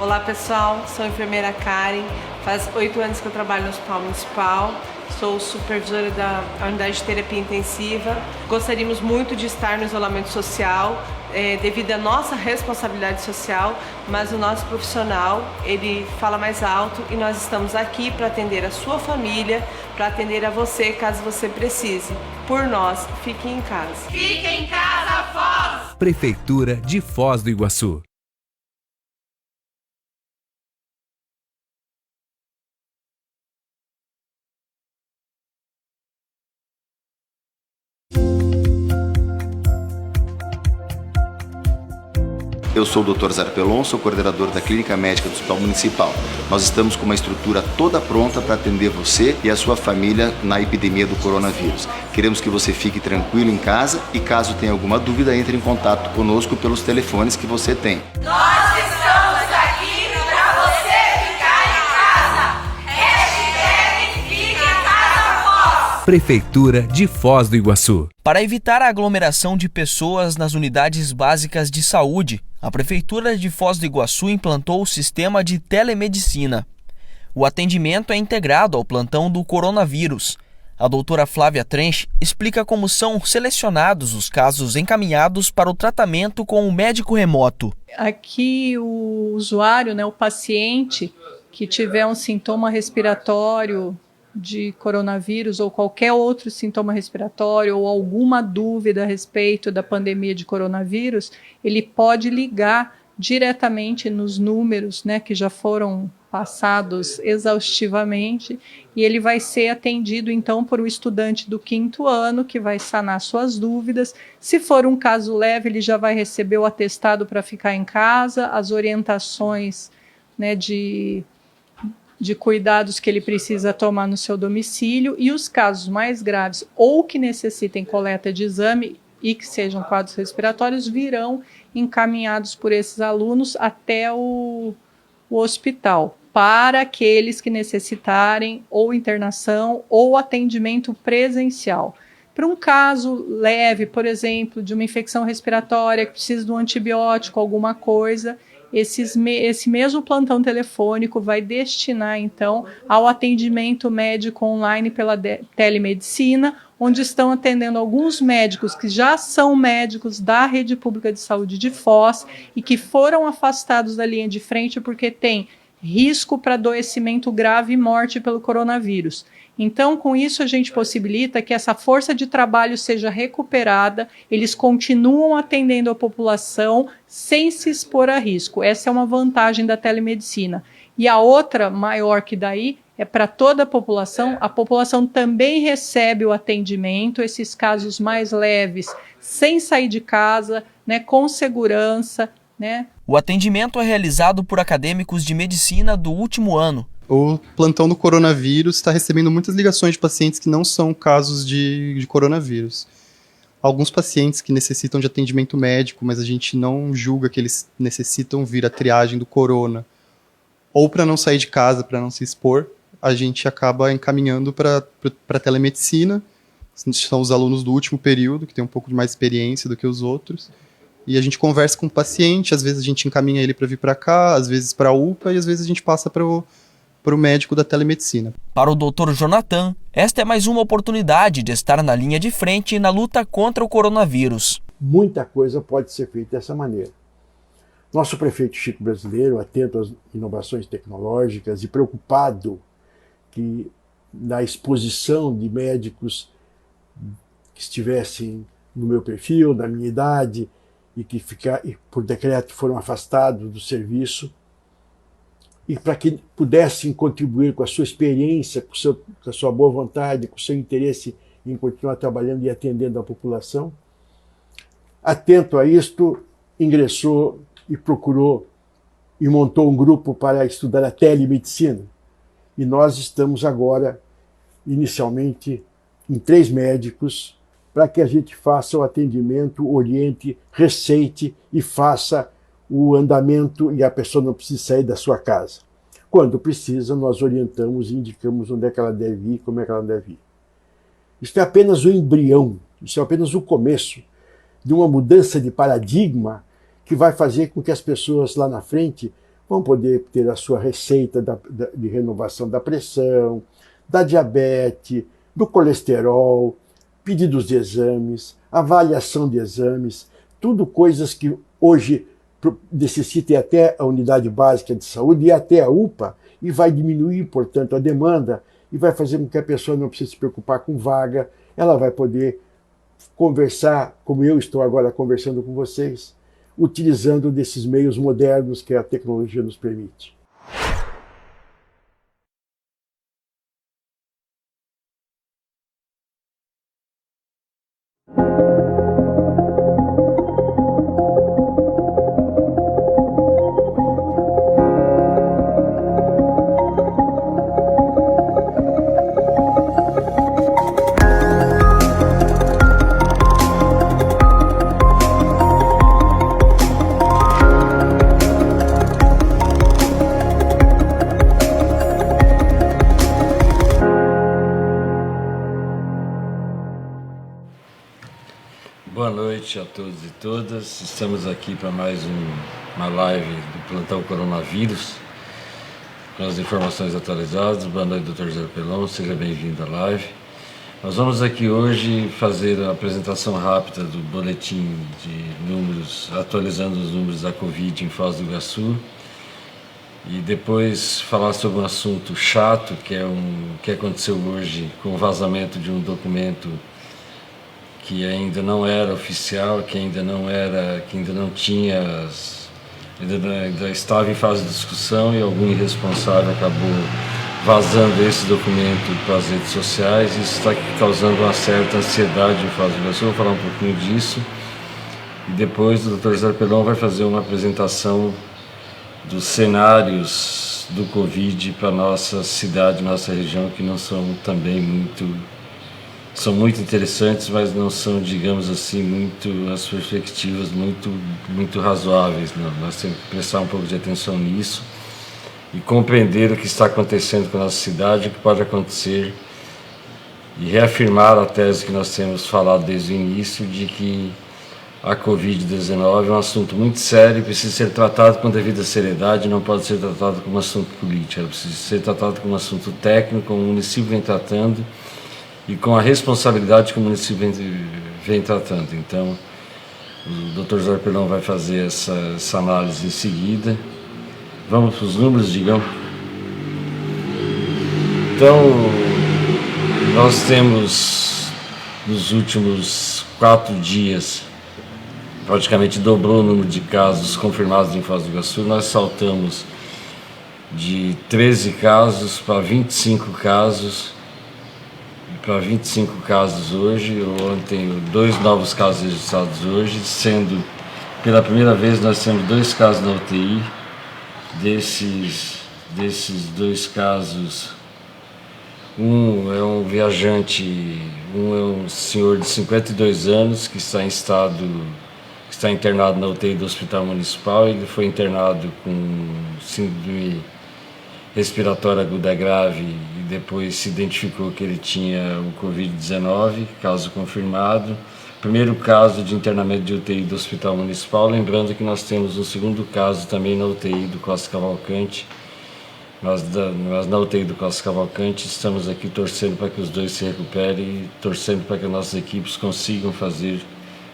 Olá pessoal, sou a enfermeira Karen, faz 8 anos que eu trabalho no Hospital Municipal, sou supervisora da unidade de terapia intensiva. Gostaríamos muito de estar no isolamento social, devido à nossa responsabilidade social, mas o nosso profissional, ele fala mais alto e nós estamos aqui para atender a sua família, para atender a você caso você precise. Por nós, fique em casa. Fique em casa, Foz! Prefeitura de Foz do Iguaçu. Eu sou o Dr. Zarpelon, sou coordenador da Clínica Médica do Hospital Municipal. Nós estamos com uma estrutura toda pronta para atender você e a sua família na epidemia do coronavírus. Queremos que você fique tranquilo em casa e caso tenha alguma dúvida, entre em contato conosco pelos telefones que você tem. Nós estamos aqui para você ficar em casa. Hashtag Fique em Casa Foz. Prefeitura de Foz do Iguaçu. Para evitar a aglomeração de pessoas nas unidades básicas de saúde, a Prefeitura de Foz do Iguaçu implantou o sistema de telemedicina. O atendimento é integrado ao plantão do coronavírus. A doutora Flávia Trench explica como são selecionados os casos encaminhados para o tratamento com o médico remoto. Aqui o usuário, o paciente que tiver um sintoma respiratório de coronavírus ou qualquer outro sintoma respiratório ou alguma dúvida a respeito da pandemia de coronavírus, ele pode ligar diretamente nos números, que já foram passados exaustivamente, e ele vai ser atendido então por um estudante do 5º ano que vai sanar suas dúvidas. Se for um caso leve, ele já vai receber o atestado para ficar em casa, as orientações de cuidados que ele precisa tomar no seu domicílio, e os casos mais graves ou que necessitem coleta de exame e que sejam quadros respiratórios virão encaminhados por esses alunos até o hospital, para aqueles que necessitarem ou internação ou atendimento presencial. Para um caso leve, por exemplo, de uma infecção respiratória que precisa de um antibiótico, alguma coisa, esse mesmo plantão telefônico vai destinar, então, ao atendimento médico online pela telemedicina, onde estão atendendo alguns médicos que já são médicos da Rede Pública de Saúde de Foz e que foram afastados da linha de frente porque tem risco para adoecimento grave e morte pelo coronavírus. Então, com isso, a gente possibilita que essa força de trabalho seja recuperada, eles continuam atendendo a população sem se expor a risco. Essa é uma vantagem da telemedicina. E a outra, maior que daí, é para toda a população também recebe o atendimento, esses casos mais leves, sem sair de casa, com segurança, O atendimento é realizado por acadêmicos de medicina do último ano. O plantão do coronavírus está recebendo muitas ligações de pacientes que não são casos de coronavírus. Alguns pacientes que necessitam de atendimento médico, mas a gente não julga que eles necessitam vir à triagem do corona. Ou para não sair de casa, para não se expor, a gente acaba encaminhando para a telemedicina. São os alunos do último período, que têm um pouco de mais experiência do que os outros. E a gente conversa com o paciente, às vezes a gente encaminha ele para vir para cá, às vezes para a UPA e às vezes a gente passa para o médico da telemedicina. Para o Dr. Jonathan, esta é mais uma oportunidade de estar na linha de frente na luta contra o coronavírus. Muita coisa pode ser feita dessa maneira. Nosso prefeito Chico Brasileiro, atento às inovações tecnológicas e preocupado na exposição de médicos que estivessem no meu perfil, na minha idade, e que por decreto foram afastados do serviço, e para que pudessem contribuir com a sua experiência, com a sua boa vontade, com o seu interesse em continuar trabalhando e atendendo a população. Atento a isto, ingressou e procurou e montou um grupo para estudar a telemedicina. E nós estamos agora, inicialmente, em 3 médicos, para que a gente faça o atendimento, oriente, receite e faça o andamento e a pessoa não precisa sair da sua casa. Quando precisa, nós orientamos e indicamos onde é que ela deve ir, como é que ela deve ir. Isso é apenas o embrião, isso é apenas o começo de uma mudança de paradigma que vai fazer com que as pessoas lá na frente vão poder ter a sua receita de renovação da pressão, da diabetes, do colesterol, pedidos de exames, avaliação de exames, tudo coisas que hoje necessitem até a unidade básica de saúde e até a UPA, e vai diminuir, portanto, a demanda e vai fazer com que a pessoa não precise se preocupar com vaga, ela vai poder conversar, como eu estou agora conversando com vocês, utilizando desses meios modernos que a tecnologia nos permite. Boa noite a todos e todas. Estamos aqui para mais uma live do Plantão Coronavírus, com as informações atualizadas. Boa noite, Dr. Zé Pelon, seja bem-vindo à live. Nós vamos aqui hoje fazer a apresentação rápida do boletim de números, atualizando os números da Covid em Foz do Iguaçu, e depois falar sobre um assunto chato, que aconteceu hoje com o vazamento de um documento que ainda não era oficial, que ainda não tinha, ainda estava em fase de discussão, e algum irresponsável acabou vazando esse documento para as redes sociais. Isso está causando uma certa ansiedade em Foz do Iguaçu. Vou falar um pouquinho disso, e depois o Dr. Zé Pelon vai fazer uma apresentação dos cenários do Covid para nossa cidade, nossa região, que não são também são muito interessantes, mas não são, digamos assim, as perspectivas muito razoáveis. Não. Nós temos que prestar um pouco de atenção nisso e compreender o que está acontecendo com a nossa cidade, o que pode acontecer, e reafirmar a tese que nós temos falado desde o início, de que a Covid-19 é um assunto muito sério e precisa ser tratado com devida seriedade, não pode ser tratado como um assunto político, ela precisa ser tratado como um assunto técnico, como o município vem tratando, e com a responsabilidade que o município vem tratando. Então, o Dr. Zé Pelon vai fazer essa análise em seguida. Vamos para os números, digam. Então, nós temos, nos últimos 4 dias, praticamente dobrou o número de casos confirmados em Foz do Iguaçu. Nós saltamos de 13 casos para 25 casos, hoje. Ontem, 2 novos casos registrados hoje, sendo pela primeira vez nós temos 2 casos na UTI. Desses 2 casos, um é um viajante, um é um senhor de 52 anos que está internado na UTI do Hospital Municipal. Ele foi internado com síndrome respiratória aguda grave e depois se identificou que ele tinha o Covid-19, caso confirmado. Primeiro caso de internamento de UTI do Hospital Municipal. Lembrando que nós temos um segundo caso também na UTI do Costa Cavalcante. Nós na UTI do Costa Cavalcante estamos aqui torcendo para que os 2 se recuperem e torcendo para que as nossas equipes consigam fazer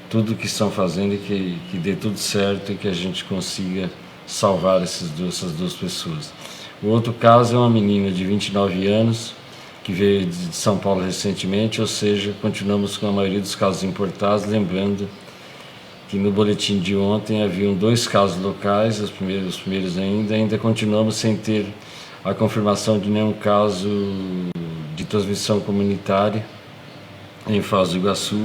tudo o que estão fazendo e que dê tudo certo e que a gente consiga salvar essas 2 pessoas. O outro caso é uma menina de 29 anos, que veio de São Paulo recentemente, ou seja, continuamos com a maioria dos casos importados, lembrando que no boletim de ontem haviam 2 casos locais, os primeiros ainda continuamos sem ter a confirmação de nenhum caso de transmissão comunitária em Foz do Iguaçu,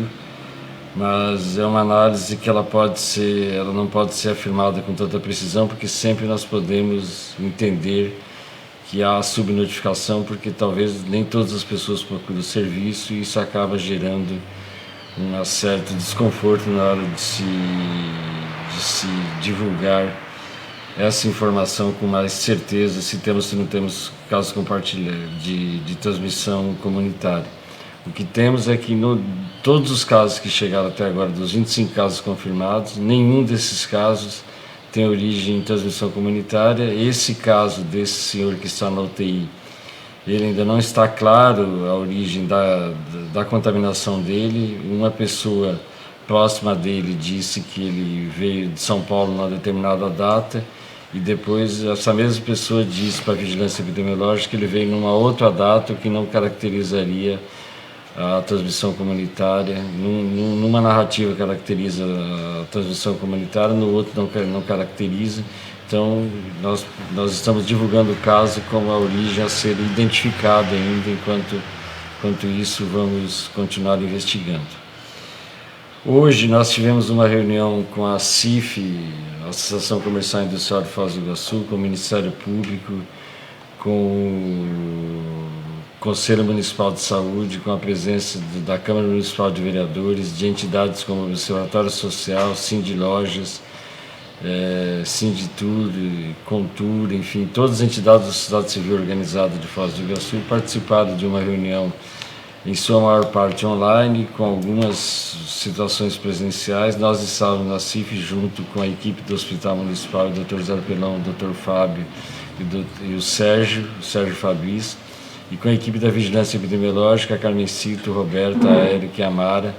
mas é uma análise que ela não pode ser afirmada com tanta precisão, porque sempre nós podemos entender que há subnotificação, porque talvez nem todas as pessoas procuram o serviço, e isso acaba gerando um certo desconforto na hora de se divulgar essa informação com mais certeza, se temos ou não temos casos compartilhados de transmissão comunitária. O que temos é que todos os casos que chegaram até agora, dos 25 casos confirmados, nenhum desses casos tem origem em transmissão comunitária. Esse caso desse senhor que está na UTI, ele ainda não está claro a origem da contaminação dele. Uma pessoa próxima dele disse que ele veio de São Paulo numa determinada data, e depois essa mesma pessoa disse para a vigilância epidemiológica que ele veio numa outra data, o que não caracterizaria a transmissão comunitária. Numa narrativa caracteriza a transmissão comunitária, no outro não caracteriza. Então, nós estamos divulgando o caso com a origem a ser identificada ainda. Enquanto isso, vamos continuar investigando. Hoje nós tivemos uma reunião com a CIF, a Associação Comercial e Industrial de Foz do Iguaçu, com o Ministério Público, com o Conselho Municipal de Saúde, com a presença da Câmara Municipal de Vereadores, de entidades como o Observatório Social, Sindilojas, Sinditur, Contur, enfim, todas as entidades da sociedade civil organizada de Foz do Iguaçu participaram de uma reunião, em sua maior parte online, com algumas situações presenciais. Nós estávamos na CIF junto com a equipe do Hospital Municipal, o Dr. Zé Pelão, o Dr. Fábio e o Sérgio Fabris, e com a equipe da Vigilância Epidemiológica, a Carmencito, Roberta, a Érica e a Mara,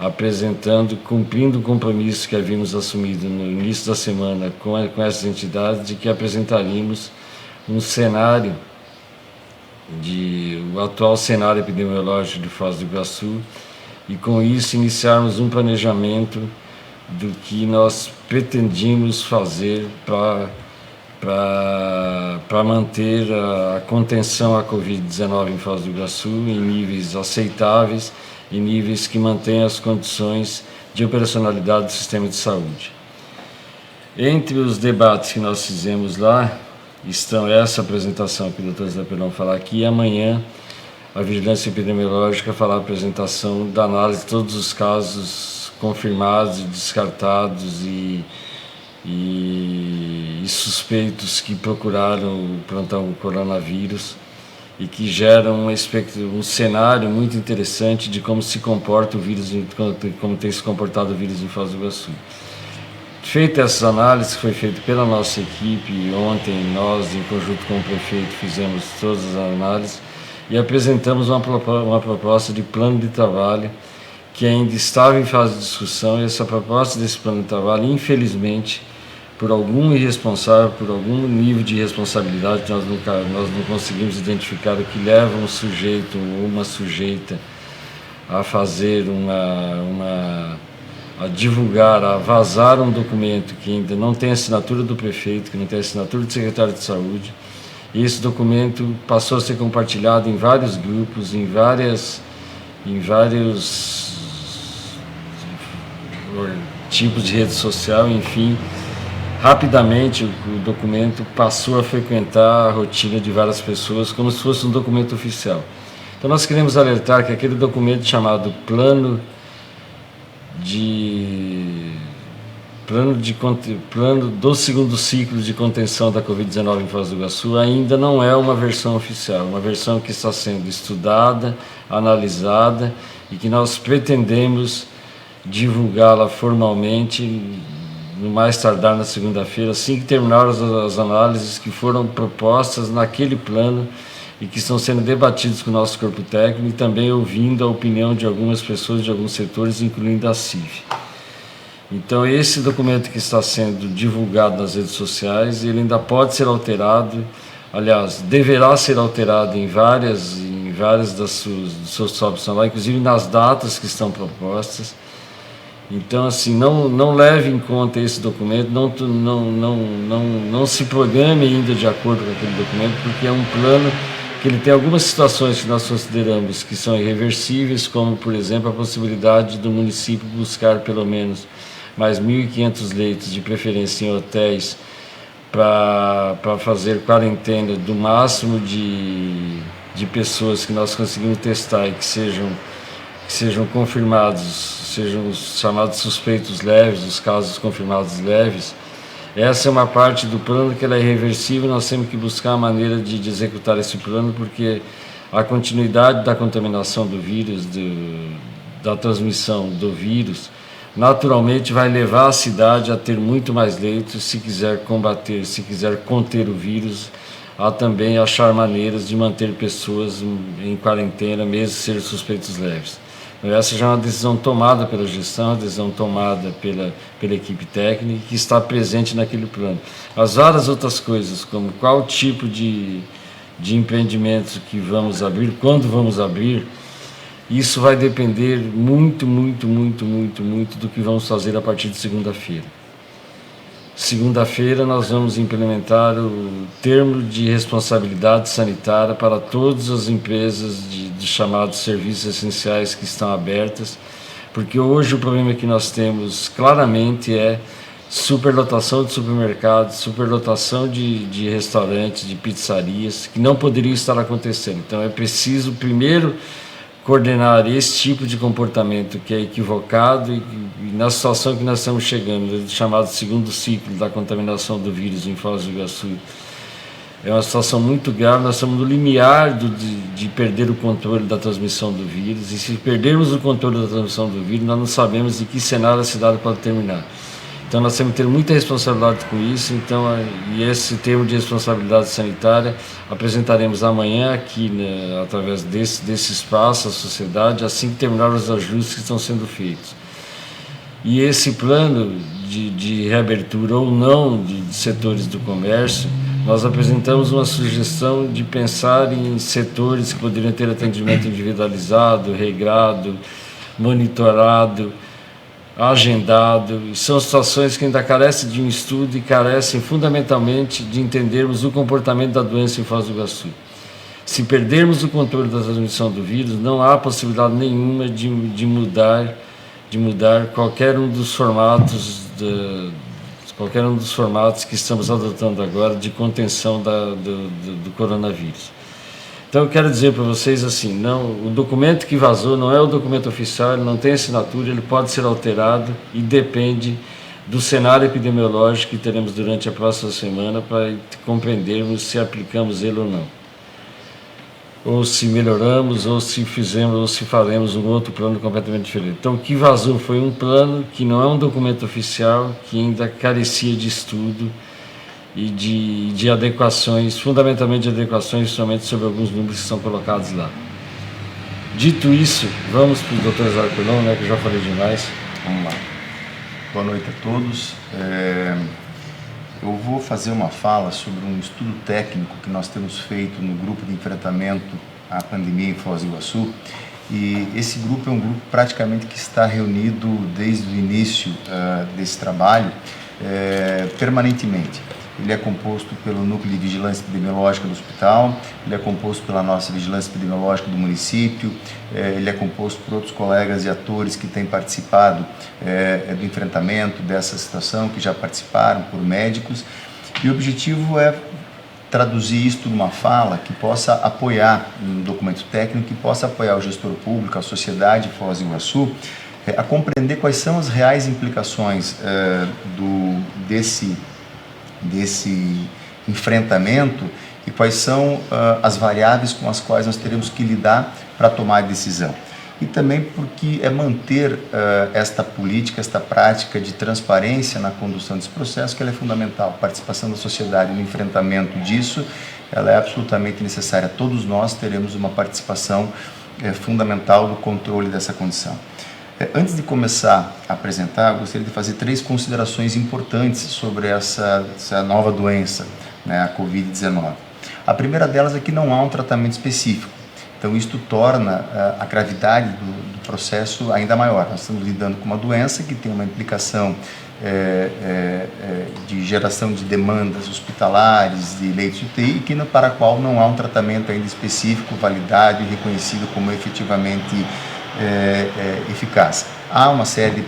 apresentando, cumprindo o compromisso que havíamos assumido no início da semana com essas entidades, de que apresentaríamos um cenário, o atual cenário epidemiológico de Foz do Iguaçu, e com isso iniciarmos um planejamento do que nós pretendíamos fazer para manter a contenção à Covid-19 em Foz do Iguaçu em níveis aceitáveis, em níveis que mantenham as condições de operacionalidade do sistema de saúde. Entre os debates que nós fizemos lá, estão essa apresentação que o Dr. Zé Pelão falar aqui, e amanhã a Vigilância Epidemiológica fará a apresentação da análise de todos os casos confirmados, descartados e suspeitos que procuraram o plantão coronavírus, e que geram um cenário muito interessante de como se comporta o vírus, como tem se comportado o vírus em Foz do Iguaçu. Feita essas análises, que foi feita pela nossa equipe, ontem nós, em conjunto com o prefeito, fizemos todas as análises e apresentamos uma proposta de plano de trabalho que ainda estava em fase de discussão, e essa proposta desse plano de trabalho, infelizmente, por algum irresponsável, por algum nível de responsabilidade, nós não conseguimos identificar o que leva um sujeito ou uma sujeita a fazer a divulgar, a vazar um documento que ainda não tem assinatura do prefeito, que não tem assinatura do secretário de saúde. E esse documento passou a ser compartilhado em vários grupos, em vários tipos de rede social, enfim. Rapidamente o documento passou a frequentar a rotina de várias pessoas como se fosse um documento oficial. Então nós queremos alertar que aquele documento chamado Plano do segundo ciclo de contenção da Covid-19 em Foz do Iguaçu ainda não é uma versão oficial, uma versão que está sendo estudada, analisada, e que nós pretendemos divulgá-la formalmente no mais tardar na segunda-feira, assim que terminar as análises que foram propostas naquele plano e que estão sendo debatidos com o nosso corpo técnico, e também ouvindo a opinião de algumas pessoas de alguns setores, incluindo a CIV. Então, esse documento que está sendo divulgado nas redes sociais, ele ainda pode ser alterado, aliás, deverá ser alterado em várias das suas opções lá, inclusive nas datas que estão propostas. Então, assim, não leve em conta esse documento, não se programe ainda de acordo com aquele documento, porque é um plano que ele tem algumas situações que nós consideramos que são irreversíveis, como, por exemplo, a possibilidade do município buscar pelo menos mais 1.500 leitos, de preferência em hotéis, para fazer quarentena do máximo de pessoas que nós conseguimos testar e que sejam confirmados, sejam os chamados suspeitos leves, os casos confirmados leves. Essa é uma parte do plano que ela é irreversível. Nós temos que buscar a maneira de executar esse plano, porque a continuidade da contaminação do vírus, da transmissão do vírus, naturalmente vai levar a cidade a ter muito mais leitos, se quiser combater, se quiser conter o vírus, a também achar maneiras de manter pessoas em quarentena, mesmo ser suspeitos leves. Essa já é uma decisão tomada pela gestão, uma decisão tomada pela equipe técnica que está presente naquele plano. As várias outras coisas, como qual tipo de empreendimentos que vamos abrir, quando vamos abrir, isso vai depender muito do que vamos fazer a partir de segunda-feira. Segunda-feira nós vamos implementar o termo de responsabilidade sanitária para todas as empresas de chamados serviços essenciais que estão abertas, porque hoje o problema que nós temos claramente é superlotação de supermercados, superlotação de restaurantes, de pizzarias, que não poderia estar acontecendo. Então é preciso primeiro coordenar esse tipo de comportamento que é equivocado e na situação que nós estamos chegando, chamado segundo ciclo da contaminação do vírus em Foz do Iguaçu, é uma situação muito grave. Nós estamos no limiar de perder o controle da transmissão do vírus, e se perdermos o controle da transmissão do vírus, nós não sabemos de que cenário a cidade pode terminar. Então nós temos que ter muita responsabilidade com isso. Então, e esse termo de responsabilidade sanitária apresentaremos amanhã aqui, né, através desse espaço, a sociedade, assim que terminar os ajustes que estão sendo feitos. E esse plano de reabertura ou não de setores do comércio, nós apresentamos uma sugestão de pensar em setores que poderiam ter atendimento individualizado, regrado, monitorado, agendado. São situações que ainda carecem de um estudo e carecem fundamentalmente de entendermos o comportamento da doença em Foz do Iguaçu. Se perdermos o controle da transmissão do vírus, não há possibilidade nenhuma de mudar qualquer um dos formatos que estamos adotando agora de contenção do coronavírus. Então eu quero dizer para vocês assim, não, o documento que vazou não é o documento oficial, ele não tem assinatura, ele pode ser alterado e depende do cenário epidemiológico que teremos durante a próxima semana para compreendermos se aplicamos ele ou não. Ou se melhoramos, ou se fizemos, ou se faremos um outro plano completamente diferente. Então o que vazou foi um plano que não é um documento oficial, que ainda carecia de estudo e de adequações, fundamentalmente de adequações somente sobre alguns números que são colocados lá. Dito isso, vamos para o Dr. Zarpelon, né, que eu já falei demais. Vamos lá. Boa noite a todos. Eu vou fazer uma fala sobre um estudo técnico que nós temos feito no grupo de enfrentamento à pandemia em Foz do Iguaçu. E esse grupo é um grupo praticamente que está reunido desde o início desse trabalho permanentemente. Ele é composto pelo Núcleo de Vigilância Epidemiológica do hospital, ele é composto pela nossa Vigilância Epidemiológica do município, ele é composto por outros colegas e atores que têm participado do enfrentamento dessa situação, que já participaram, por médicos. E o objetivo é traduzir isto numa fala que possa apoiar, um documento técnico que possa apoiar o gestor público, a sociedade de Foz do Iguaçu, a compreender quais são as reais implicações desse enfrentamento e quais são as variáveis com as quais nós teremos que lidar para tomar a decisão. E também porque é manter esta política, esta prática de transparência na condução desse processo, que ela é fundamental. A participação da sociedade no enfrentamento disso, ela é absolutamente necessária. Todos nós teremos uma participação fundamental no controle dessa condição. Antes de começar a apresentar, eu gostaria de fazer 3 considerações importantes sobre essa nova doença, né, a Covid-19. A primeira delas é que não há um tratamento específico, então isto torna a gravidade do processo ainda maior. Nós estamos lidando com uma doença que tem uma implicação de geração de demandas hospitalares, de leitos de UTI, para a qual não há um tratamento ainda específico, validado e reconhecido como efetivamente eficaz. Há uma série de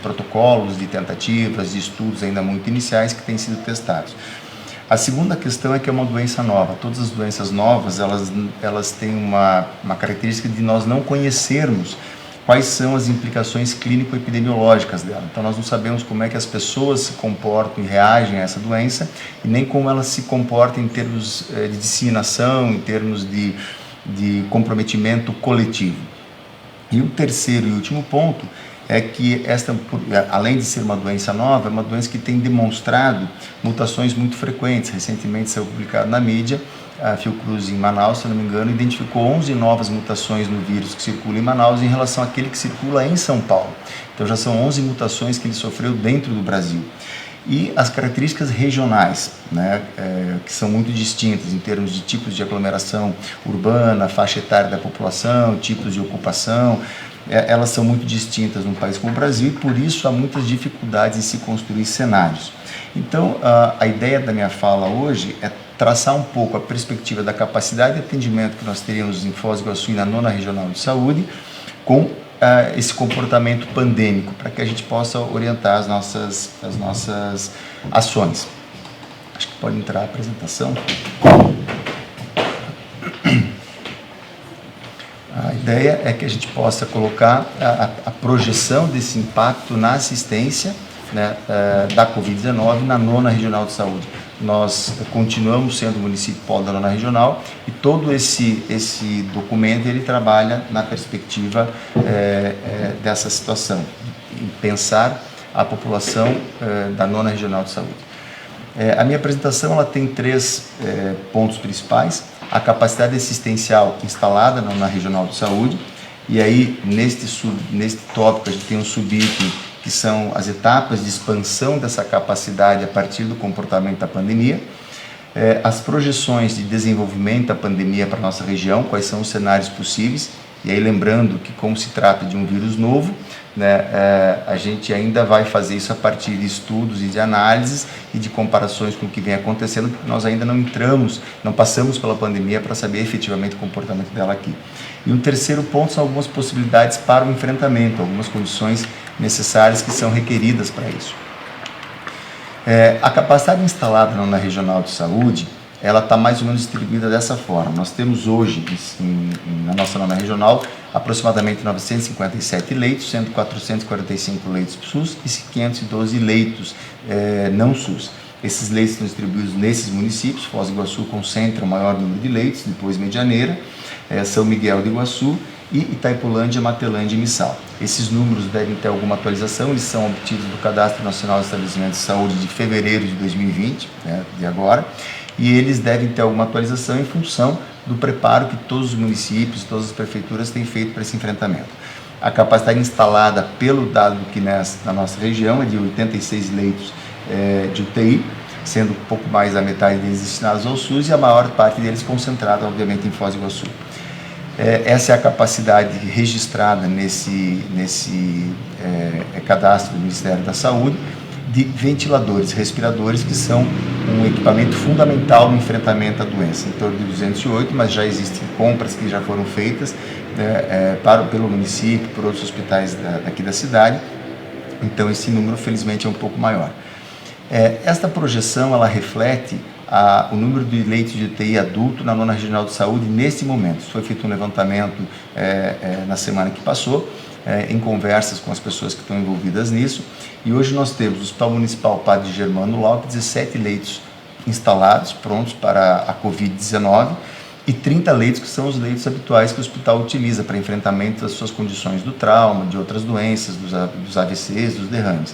protocolos, de tentativas, de estudos ainda muito iniciais que têm sido testados. A segunda questão é que é uma doença nova. Todas as doenças novas, elas têm uma característica de nós não conhecermos quais são as implicações clínico-epidemiológicas dela. Então nós não sabemos como é que as pessoas se comportam e reagem a essa doença e nem como elas se comportam em termos de disseminação, em termos de comprometimento coletivo. E o terceiro e último ponto é que além de ser uma doença nova, é uma doença que tem demonstrado mutações muito frequentes. Recentemente saiu publicado na mídia, a Fiocruz em Manaus, se não me engano, identificou 11 novas mutações no vírus que circula em Manaus em relação àquele que circula em São Paulo. Então já são 11 mutações que ele sofreu dentro do Brasil. E as características regionais, né, que são muito distintas em termos de tipos de aglomeração urbana, faixa etária da população, tipos de ocupação, elas são muito distintas num país como o Brasil e por isso há muitas dificuldades em se construir cenários. Então a ideia da minha fala hoje é traçar um pouco a perspectiva da capacidade de atendimento que nós teríamos em Foz do Iguaçu e na 9ª Regional de Saúde com esse comportamento pandêmico, para que a gente possa orientar as nossas ações. Acho que pode entrar a apresentação. A ideia é que a gente possa colocar a projeção desse impacto na assistência, né, da Covid-19 na 9ª Regional de Saúde. Nós continuamos sendo o município polo da 9ª Regional e todo esse documento ele trabalha na perspectiva dessa situação, em pensar a população da 9ª Regional de Saúde. A minha apresentação ela tem 3 pontos principais: a capacidade assistencial instalada na 9ª Regional de Saúde, e aí neste tópico a gente tem um subitem que são as etapas de expansão dessa capacidade a partir do comportamento da pandemia, as projeções de desenvolvimento da pandemia para a nossa região, quais são os cenários possíveis, e aí lembrando que como se trata de um vírus novo, né, a gente ainda vai fazer isso a partir de estudos e de análises e de comparações com o que vem acontecendo, porque nós ainda não passamos pela pandemia para saber efetivamente o comportamento dela aqui. E um terceiro ponto são algumas possibilidades para o enfrentamento, algumas condições necessárias que são requeridas para isso. A capacidade instalada na Regional de Saúde, ela está mais ou menos distribuída dessa forma. Nós temos hoje, na nossa 9ª Regional, aproximadamente 957 leitos, sendo 445 leitos SUS e 512 leitos não SUS. Esses leitos estão distribuídos nesses municípios. Foz do Iguaçu concentra o maior número de leitos, depois Medianeira, São Miguel do Iguaçu e Itaipulândia, Matelândia e Missal. Esses números devem ter alguma atualização, eles são obtidos do Cadastro Nacional de Estabelecimentos de Saúde de fevereiro de 2020, de agora, e eles devem ter alguma atualização em função do preparo que todos os municípios, todas as prefeituras têm feito para esse enfrentamento. A capacidade instalada pelo dado do CNES na nossa região é de 86 leitos de UTI, sendo um pouco mais da metade deles destinados ao SUS e a maior parte deles concentrada, obviamente, em Foz do Iguaçu. Essa é a capacidade registrada nesse cadastro do Ministério da Saúde de ventiladores, respiradores, que são um equipamento fundamental no enfrentamento à doença, em torno de 208, mas já existem compras que já foram feitas pelo município, por outros hospitais daqui da cidade, então esse número felizmente é um pouco maior. Esta projeção ela reflete o número de leitos de UTI adulto na 9ª Regional de Saúde neste momento. Foi feito um levantamento na semana que passou, em conversas com as pessoas que estão envolvidas nisso, e hoje nós temos o Hospital Municipal Padre Germano Lauck, 17 leitos instalados, prontos para a Covid-19, e 30 leitos que são os leitos habituais que o hospital utiliza para enfrentamento das suas condições do trauma, de outras doenças, dos AVCs, dos derrames.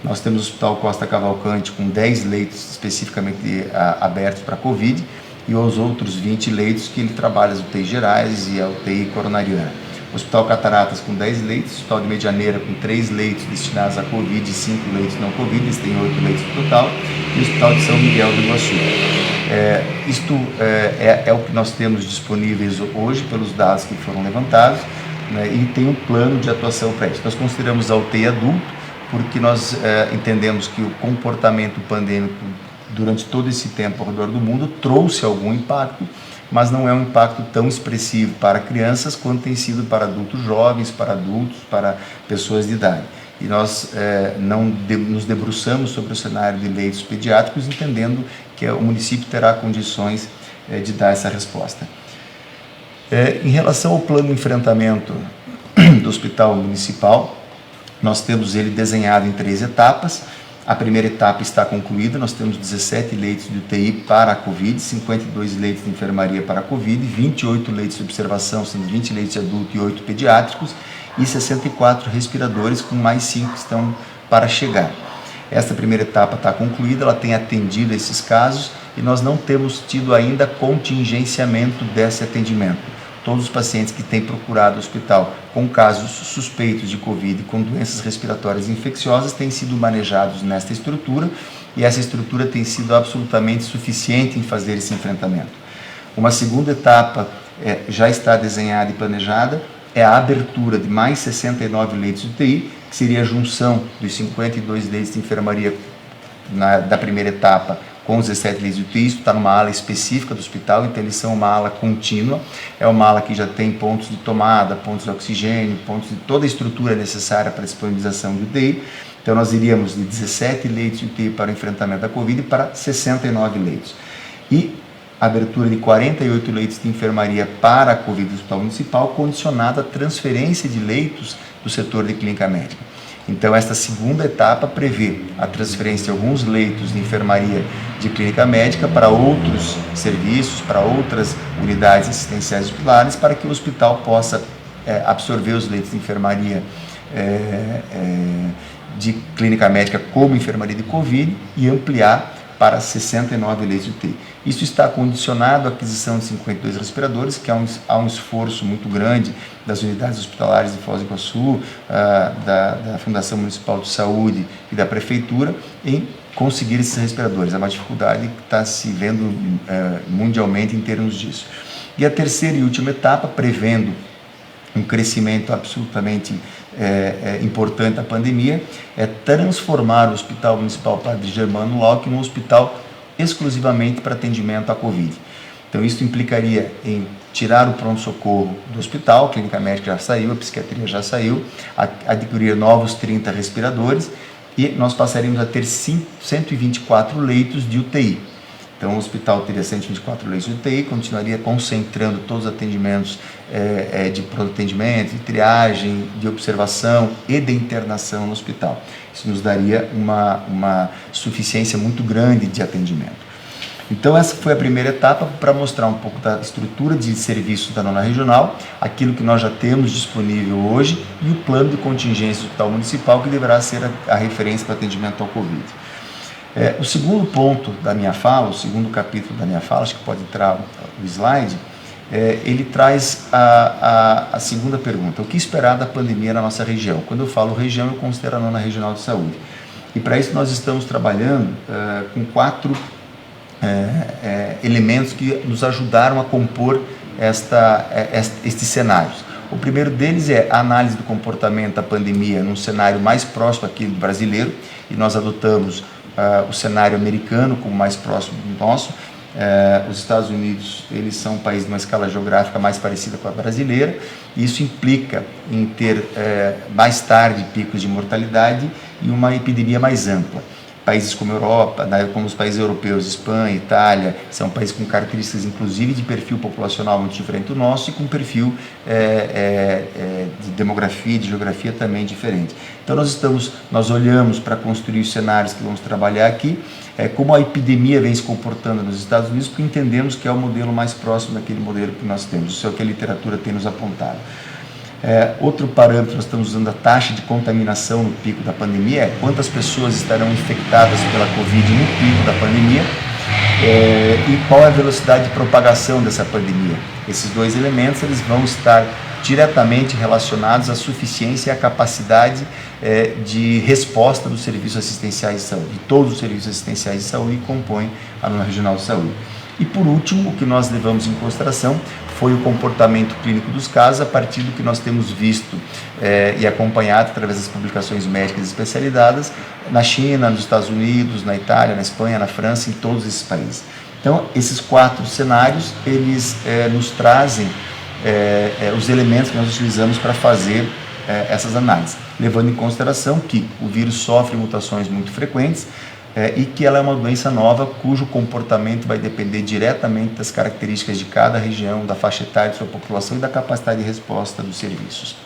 Nós temos o Hospital Costa Cavalcante com 10 leitos especificamente abertos para a Covid e os outros 20 leitos que ele trabalha as UTI gerais e a UTI coronariana. O Hospital Cataratas com 10 leitos, o Hospital de Medianeira com 3 leitos destinados a Covid e 5 leitos não Covid, eles têm 8 leitos no total, e o Hospital de São Miguel do Iguaçu. Isto é o que nós temos disponíveis hoje pelos dados que foram levantados, né, e tem um plano de atuação para isso. Nós consideramos a UTI adulto, porque nós entendemos que o comportamento pandêmico durante todo esse tempo ao redor do mundo trouxe algum impacto, mas não é um impacto tão expressivo para crianças quanto tem sido para adultos jovens, para adultos, para pessoas de idade. E nós nos debruçamos sobre o cenário de leitos pediátricos, entendendo que o município terá condições de dar essa resposta. Em relação ao plano de enfrentamento do Hospital Municipal, nós temos ele desenhado em 3 etapas. A primeira etapa está concluída, nós temos 17 leitos de UTI para a Covid, 52 leitos de enfermaria para a Covid, 28 leitos de observação, sendo 20 leitos de adulto e 8 pediátricos, e 64 respiradores, com mais 5 que estão para chegar. Esta primeira etapa está concluída, ela tem atendido esses casos e nós não temos tido ainda contingenciamento desse atendimento. Todos os pacientes que têm procurado o hospital com casos suspeitos de Covid, com doenças respiratórias infecciosas, têm sido manejados nesta estrutura e essa estrutura tem sido absolutamente suficiente em fazer esse enfrentamento. Uma segunda etapa já está desenhada e planejada, é a abertura de mais 69 leitos de UTI, que seria a junção dos 52 leitos de enfermaria da primeira etapa com os 17 leitos de UTI. Isso está numa ala específica do hospital, então eles são uma ala contínua, é uma ala que já tem pontos de tomada, pontos de oxigênio, pontos de toda a estrutura necessária para a disponibilização de UTI. Então nós iríamos de 17 leitos de UTI para o enfrentamento da Covid para 69 leitos. E abertura de 48 leitos de enfermaria para a Covid do Hospital Municipal, condicionada à transferência de leitos do setor de clínica médica. Então, esta segunda etapa prevê a transferência de alguns leitos de enfermaria de clínica médica para outros serviços, para outras unidades assistenciais hospitalares, para que o hospital possa absorver os leitos de enfermaria de clínica médica como enfermaria de Covid e ampliar para 69 leitos de UTI. Isso está condicionado à aquisição de 52 respiradores, que há um esforço muito grande das unidades hospitalares de Foz do Iguaçu, da Fundação Municipal de Saúde e da Prefeitura em conseguir esses respiradores. É uma dificuldade que está se vendo mundialmente em termos disso. E a terceira e última etapa, prevendo um crescimento absolutamente importante da pandemia, é transformar o Hospital Municipal Padre Germano Locke num hospital exclusivamente para atendimento à Covid. Então isso implicaria em tirar o pronto-socorro do hospital, a clínica médica já saiu, a psiquiatria já saiu, adquirir novos 30 respiradores e nós passaríamos a ter 124 leitos de UTI. Então o hospital teria 124 leitos de UTI, continuaria concentrando todos os atendimentos de pronto atendimento, de triagem, de observação e de internação no hospital. Isso nos daria uma suficiência muito grande de atendimento. Então essa foi a primeira etapa para mostrar um pouco da estrutura de serviço da nona regional, aquilo que nós já temos disponível hoje e o plano de contingência do Hospital Municipal, que deverá ser a referência para atendimento ao Covid. O segundo ponto da minha fala, o segundo capítulo da minha fala, acho que pode entrar o slide, ele traz a segunda pergunta: o que esperar da pandemia na nossa região? Quando eu falo região, eu considero a nona regional de saúde. E para isso nós estamos trabalhando com 4 elementos que nos ajudaram a compor estes cenários. O primeiro deles é a análise do comportamento da pandemia num cenário mais próximo aqui do brasileiro, e nós adotamos o cenário americano como mais próximo do nosso. Os Estados Unidos, eles são um país de uma escala geográfica mais parecida com a brasileira, e isso implica em ter mais tarde picos de mortalidade e uma epidemia mais ampla. Países como a Europa, como os países europeus, Espanha, Itália, são países com características inclusive de perfil populacional muito diferente do nosso e com perfil de demografia e de geografia também diferente. Então nós olhamos para construir os cenários que vamos trabalhar aqui, como a epidemia vem se comportando nos Estados Unidos, porque entendemos que é o modelo mais próximo daquele modelo que nós temos, isso é o que a literatura tem nos apontado. Outro parâmetro, nós estamos usando a taxa de contaminação no pico da pandemia, quantas pessoas estarão infectadas pela Covid no pico da pandemia e qual é a velocidade de propagação dessa pandemia. Esses dois elementos eles vão estar diretamente relacionados à suficiência e à capacidade de resposta dos serviços assistenciais de saúde, de todos os serviços assistenciais de saúde que compõem a nona regional de saúde. E por último, o que nós levamos em consideração foi o comportamento clínico dos casos a partir do que nós temos visto e acompanhado através das publicações médicas especializadas na China, nos Estados Unidos, na Itália, na Espanha, na França, em todos esses países. Então, esses 4 cenários, eles nos trazem os elementos que nós utilizamos para fazer essas análises, levando em consideração que o vírus sofre mutações muito frequentes, e que ela é uma doença nova cujo comportamento vai depender diretamente das características de cada região, da faixa etária de sua população e da capacidade de resposta dos serviços.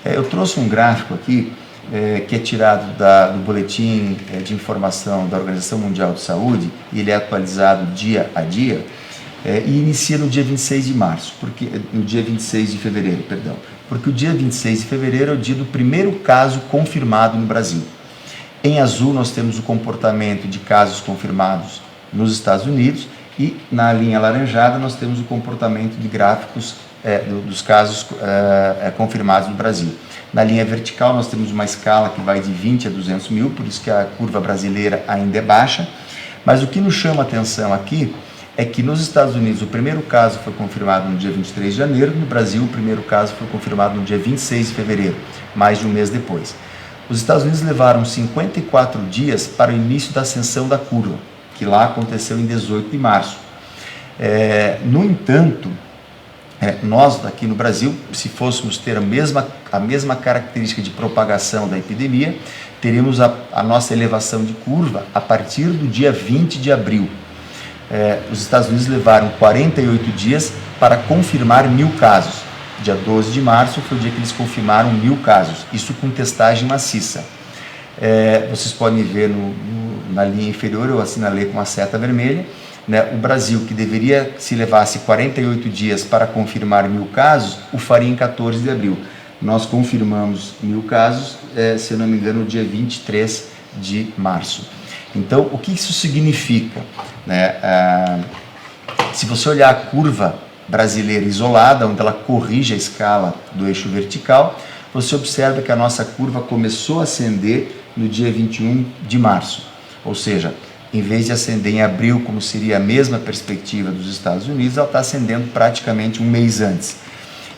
Eu trouxe um gráfico aqui que é tirado do boletim de informação da Organização Mundial de Saúde, e ele é atualizado dia a dia, e inicia no dia 26 de março, no dia 26 de fevereiro, perdão, porque o dia 26 de fevereiro é o dia do primeiro caso confirmado no Brasil. Em azul nós temos o comportamento de casos confirmados nos Estados Unidos e na linha alaranjada nós temos o comportamento de gráficos dos casos confirmados no Brasil. Na linha vertical nós temos uma escala que vai de 20 a 200 mil, por isso que a curva brasileira ainda é baixa, mas o que nos chama a atenção aqui é que nos Estados Unidos o primeiro caso foi confirmado no dia 23 de janeiro, no Brasil o primeiro caso foi confirmado no dia 26 de fevereiro, mais de um mês depois. Os Estados Unidos levaram 54 dias para o início da ascensão da curva, que lá aconteceu em 18 de março. No entanto, nós aqui no Brasil, se fôssemos ter a mesma característica de propagação da epidemia, teríamos a nossa elevação de curva a partir do dia 20 de abril. Os Estados Unidos levaram 48 dias para confirmar 1.000 casos. Dia 12 de março foi o dia que eles confirmaram 1.000 casos, isso com testagem maciça. Vocês podem ver na linha inferior, eu assinalei com a seta vermelha, o Brasil, que deveria se levasse 48 dias para confirmar 1.000 casos, o faria em 14 de abril. Nós confirmamos 1.000 casos, se eu não me engano, no dia 23 de março. Então, o que isso significa? Se você olhar a curva brasileira isolada, onde ela corrige a escala do eixo vertical, você observa que a nossa curva começou a ascender no dia 21 de março. Ou seja, em vez de ascender em abril, como seria a mesma perspectiva dos Estados Unidos, ela está ascendendo praticamente um mês antes.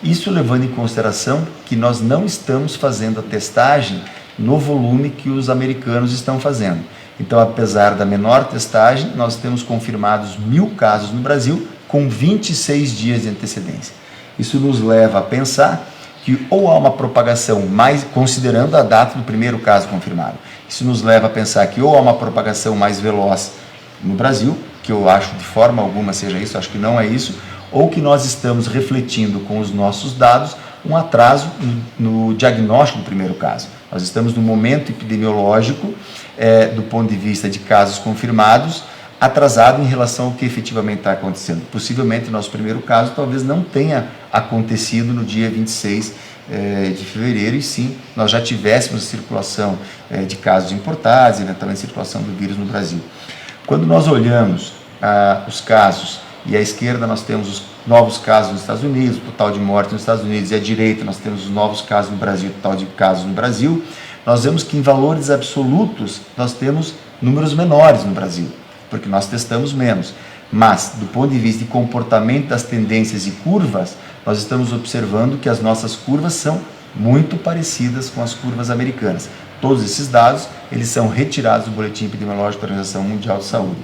Isso levando em consideração que nós não estamos fazendo a testagem no volume que os americanos estão fazendo. Então, apesar da menor testagem, nós temos confirmados 1.000 casos no Brasil com 26 dias de antecedência. Isso nos leva a pensar que ou há uma propagação mais, considerando a data do primeiro caso confirmado, isso nos leva a pensar que ou há uma propagação mais veloz no Brasil, que eu acho de forma alguma seja isso, acho que não é isso, ou que nós estamos refletindo com os nossos dados um atraso no diagnóstico do primeiro caso. Nós estamos no momento epidemiológico, do ponto de vista de casos confirmados, atrasado em relação ao que efetivamente está acontecendo. Possivelmente o nosso primeiro caso talvez não tenha acontecido no dia 26 de fevereiro, e sim, nós já tivéssemos a circulação de casos importados, eventualmente a circulação do vírus no Brasil. Quando nós olhamos os casos, e à esquerda nós temos os novos casos nos Estados Unidos, o total de mortes nos Estados Unidos, e à direita nós temos os novos casos no Brasil, o total de casos no Brasil, nós vemos que em valores absolutos nós temos números menores no Brasil, porque nós testamos menos. Mas, do ponto de vista de comportamento das tendências e curvas, nós estamos observando que as nossas curvas são muito parecidas com as curvas americanas. Todos esses dados, eles são retirados do Boletim Epidemiológico da Organização Mundial de Saúde.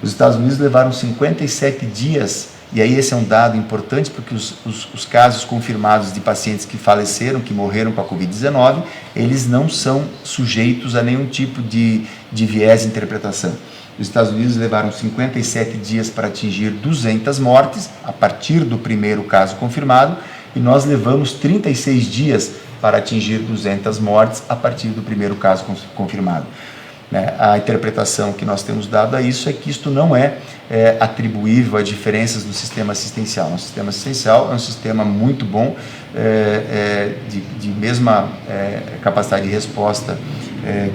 Os Estados Unidos levaram 57 dias, e aí esse é um dado importante, porque os casos confirmados de pacientes que faleceram, que morreram com a Covid-19, eles não são sujeitos a nenhum tipo de viés de interpretação. Os Estados Unidos levaram 57 dias para atingir 200 mortes, a partir do primeiro caso confirmado, e nós levamos 36 dias para atingir 200 mortes a partir do primeiro caso confirmado. A interpretação que nós temos dado a isso é que isto não é atribuível a diferenças no sistema assistencial. O sistema assistencial é um sistema muito bom, de mesma capacidade de resposta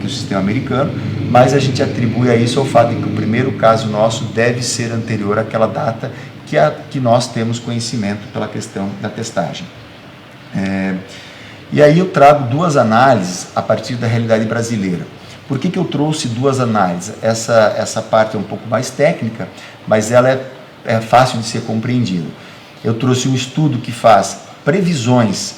que o sistema americano, mas a gente atribui a isso ao fato de que o primeiro caso nosso deve ser anterior àquela data que nós temos conhecimento pela questão da testagem. E aí eu trago duas análises a partir da realidade brasileira. Por que eu trouxe duas análises? Essa parte é um pouco mais técnica, mas ela é fácil de ser compreendida. Eu trouxe um estudo que faz previsões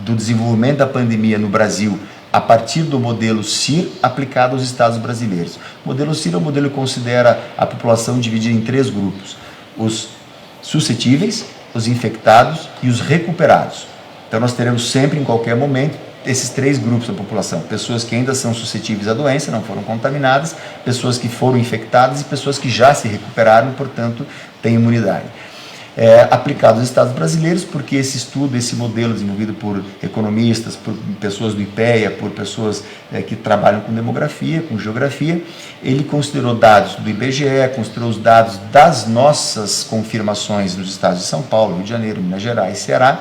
do desenvolvimento da pandemia no Brasil a partir do modelo CIR aplicado aos estados brasileiros. O modelo CIR é um modelo que considera a população dividida em três grupos: os suscetíveis, os infectados e os recuperados. Então nós teremos sempre, em qualquer momento, esses três grupos da população: pessoas que ainda são suscetíveis à doença, não foram contaminadas, pessoas que foram infectadas e pessoas que já se recuperaram e, portanto, têm imunidade. aplicado aos estados brasileiros, porque esse estudo, esse modelo desenvolvido por economistas, por pessoas do IPEA, por pessoas que trabalham com demografia, com geografia, ele considerou dados do IBGE, considerou os dados das nossas confirmações nos estados de São Paulo, Rio de Janeiro, Minas Gerais, Ceará,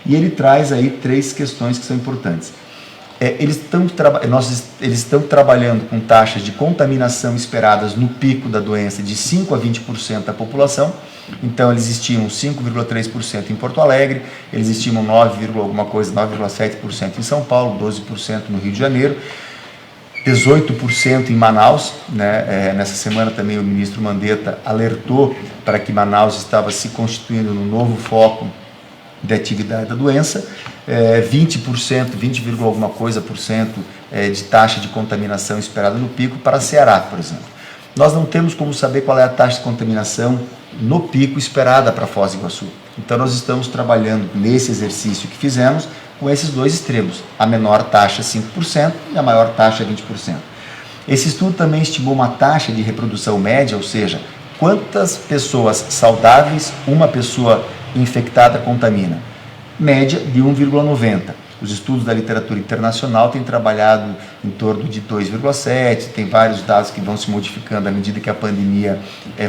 e ele traz aí 3 questões que são importantes. Eles estão trabalhando com taxas de contaminação esperadas no pico da doença de 5 a 20% da população. Então eles estimam 5,3% em Porto Alegre, eles estimam 9,7% em São Paulo, 12% no Rio de Janeiro, 18% em Manaus, né? Nessa semana também o ministro Mandetta alertou para que Manaus estava se constituindo no novo foco de atividade da doença, 20%, 20, alguma coisa por cento de taxa de contaminação esperada no pico para Ceará, por exemplo. Nós não temos como saber qual é a taxa de contaminação no pico esperada para Foz do Iguaçu. Então nós estamos trabalhando nesse exercício que fizemos com esses 2 extremos, a menor taxa 5% e a maior taxa 20%. Esse estudo também estimou uma taxa de reprodução média, ou seja, quantas pessoas saudáveis uma pessoa infectada contamina. Média de 1,90. Os estudos da literatura internacional têm trabalhado em torno de 2,7, tem vários dados que vão se modificando à medida que a pandemia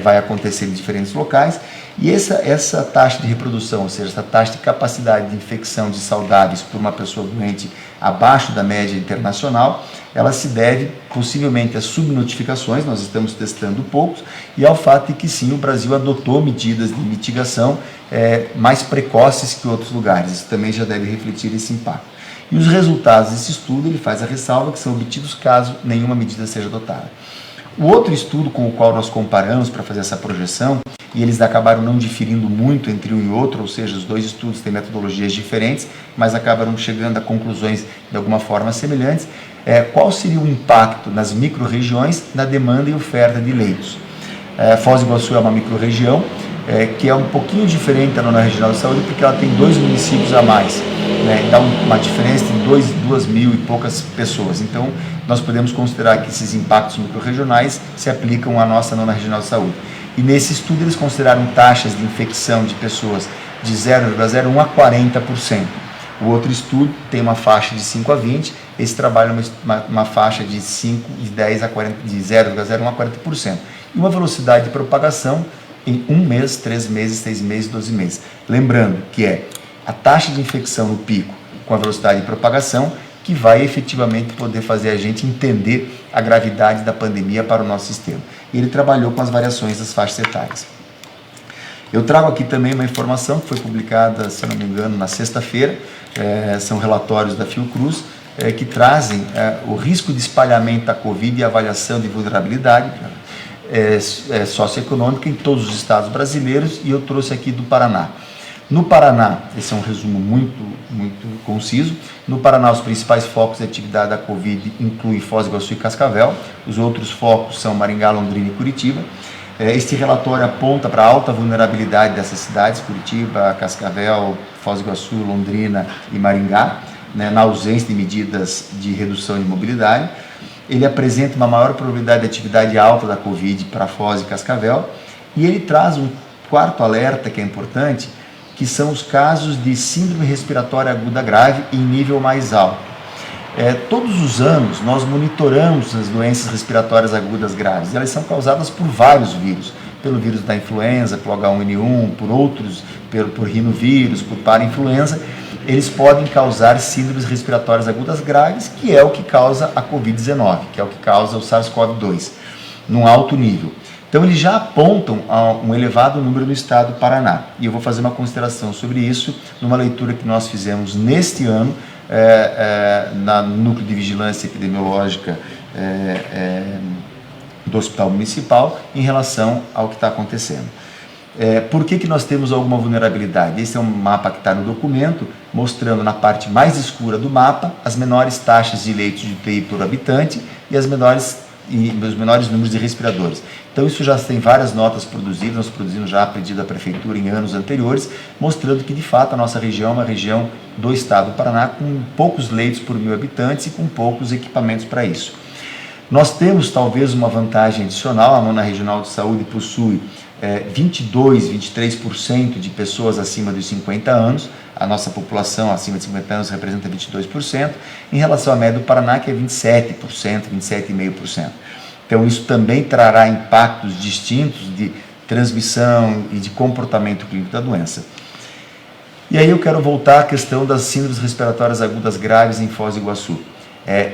vai acontecer em diferentes locais, e essa taxa de reprodução, ou seja, essa taxa de capacidade de infecção de saudáveis por uma pessoa doente abaixo da média internacional, ela se deve possivelmente às subnotificações, nós estamos testando poucos, e ao fato de que sim, o Brasil adotou medidas de mitigação mais precoces que outros lugares. Isso também já deve refletir esse impacto. E os resultados desse estudo, ele faz a ressalva que são obtidos caso nenhuma medida seja adotada. O outro estudo com o qual nós comparamos para fazer essa projeção, e eles acabaram não diferindo muito entre um e outro, ou seja, os 2 estudos têm metodologias diferentes, mas acabaram chegando a conclusões de alguma forma semelhantes, qual seria o impacto nas micro-regiões na demanda e oferta de leitos. Foz do Iguaçu é uma micro-região, que é um pouquinho diferente da Nona Regional de Saúde, porque ela tem 2 municípios a mais, né? Dá uma diferença de 2 mil e poucas pessoas. Então, nós podemos considerar que esses impactos micro-regionais se aplicam à nossa Nona Regional de Saúde. E nesse estudo eles consideraram taxas de infecção de pessoas de 0,01 a 40%. O outro estudo tem uma faixa de 5 a 20, esse trabalha uma faixa de 5, de 10 a 40, de 0,01 a 40%. E uma velocidade de propagação em 1 mês, 3 meses, 6 meses, 12 meses. Lembrando que é a taxa de infecção no pico com a velocidade de propagação que vai efetivamente poder fazer a gente entender a gravidade da pandemia para o nosso sistema. E ele trabalhou com as variações das faixas etárias. Eu trago aqui também uma informação que foi publicada, se não me engano, na sexta-feira, são relatórios da Fiocruz, que trazem o risco de espalhamento da Covid e avaliação de vulnerabilidade socioeconômica em todos os estados brasileiros, e eu trouxe aqui do Paraná. No Paraná, esse é um resumo muito conciso, no Paraná os principais focos de atividade da Covid incluem Foz do Iguaçu e Cascavel, os outros focos são Maringá, Londrina e Curitiba. Este relatório aponta para a alta vulnerabilidade dessas cidades, Curitiba, Cascavel, Foz do Iguaçu, Londrina e Maringá, né, na ausência de medidas de redução de mobilidade. Ele apresenta uma maior probabilidade de atividade alta da Covid para Foz e Cascavel, e ele traz um quarto alerta que é importante, que são os casos de síndrome respiratória aguda grave em nível mais alto. Todos os anos nós monitoramos as doenças respiratórias agudas graves, e elas são causadas por vários vírus, pelo vírus da influenza, pelo H1N1, por outros, por rinovírus, por parainfluenza. Eles podem causar síndromes respiratórias agudas graves, que é o que causa a Covid-19, que é o que causa o SARS-CoV-2, num alto nível. Então, eles já apontam a um elevado número no estado do Paraná. E eu vou fazer uma consideração sobre isso numa leitura que nós fizemos neste ano, no Núcleo de Vigilância Epidemiológica do Hospital Municipal, em relação ao que está acontecendo. Por que nós temos alguma vulnerabilidade? Esse é um mapa que está no documento, mostrando na parte mais escura do mapa as menores taxas de leitos de UTI por habitante e os menores números de respiradores. Então isso já tem várias notas produzidas, nós produzimos já a pedido da Prefeitura em anos anteriores, mostrando que de fato a nossa região é uma região do estado do Paraná com poucos leitos por 1000 habitantes e com poucos equipamentos para isso. Nós temos talvez uma vantagem adicional, a Nona Regional de Saúde possui 22, 23% de pessoas acima dos 50 anos, a nossa população acima de 50 anos representa 22%, em relação à média do Paraná, que é 27%, 27,5%. Então isso também trará impactos distintos de transmissão e de comportamento clínico da doença. E aí eu quero voltar à questão das síndromes respiratórias agudas graves em Foz do Iguaçu.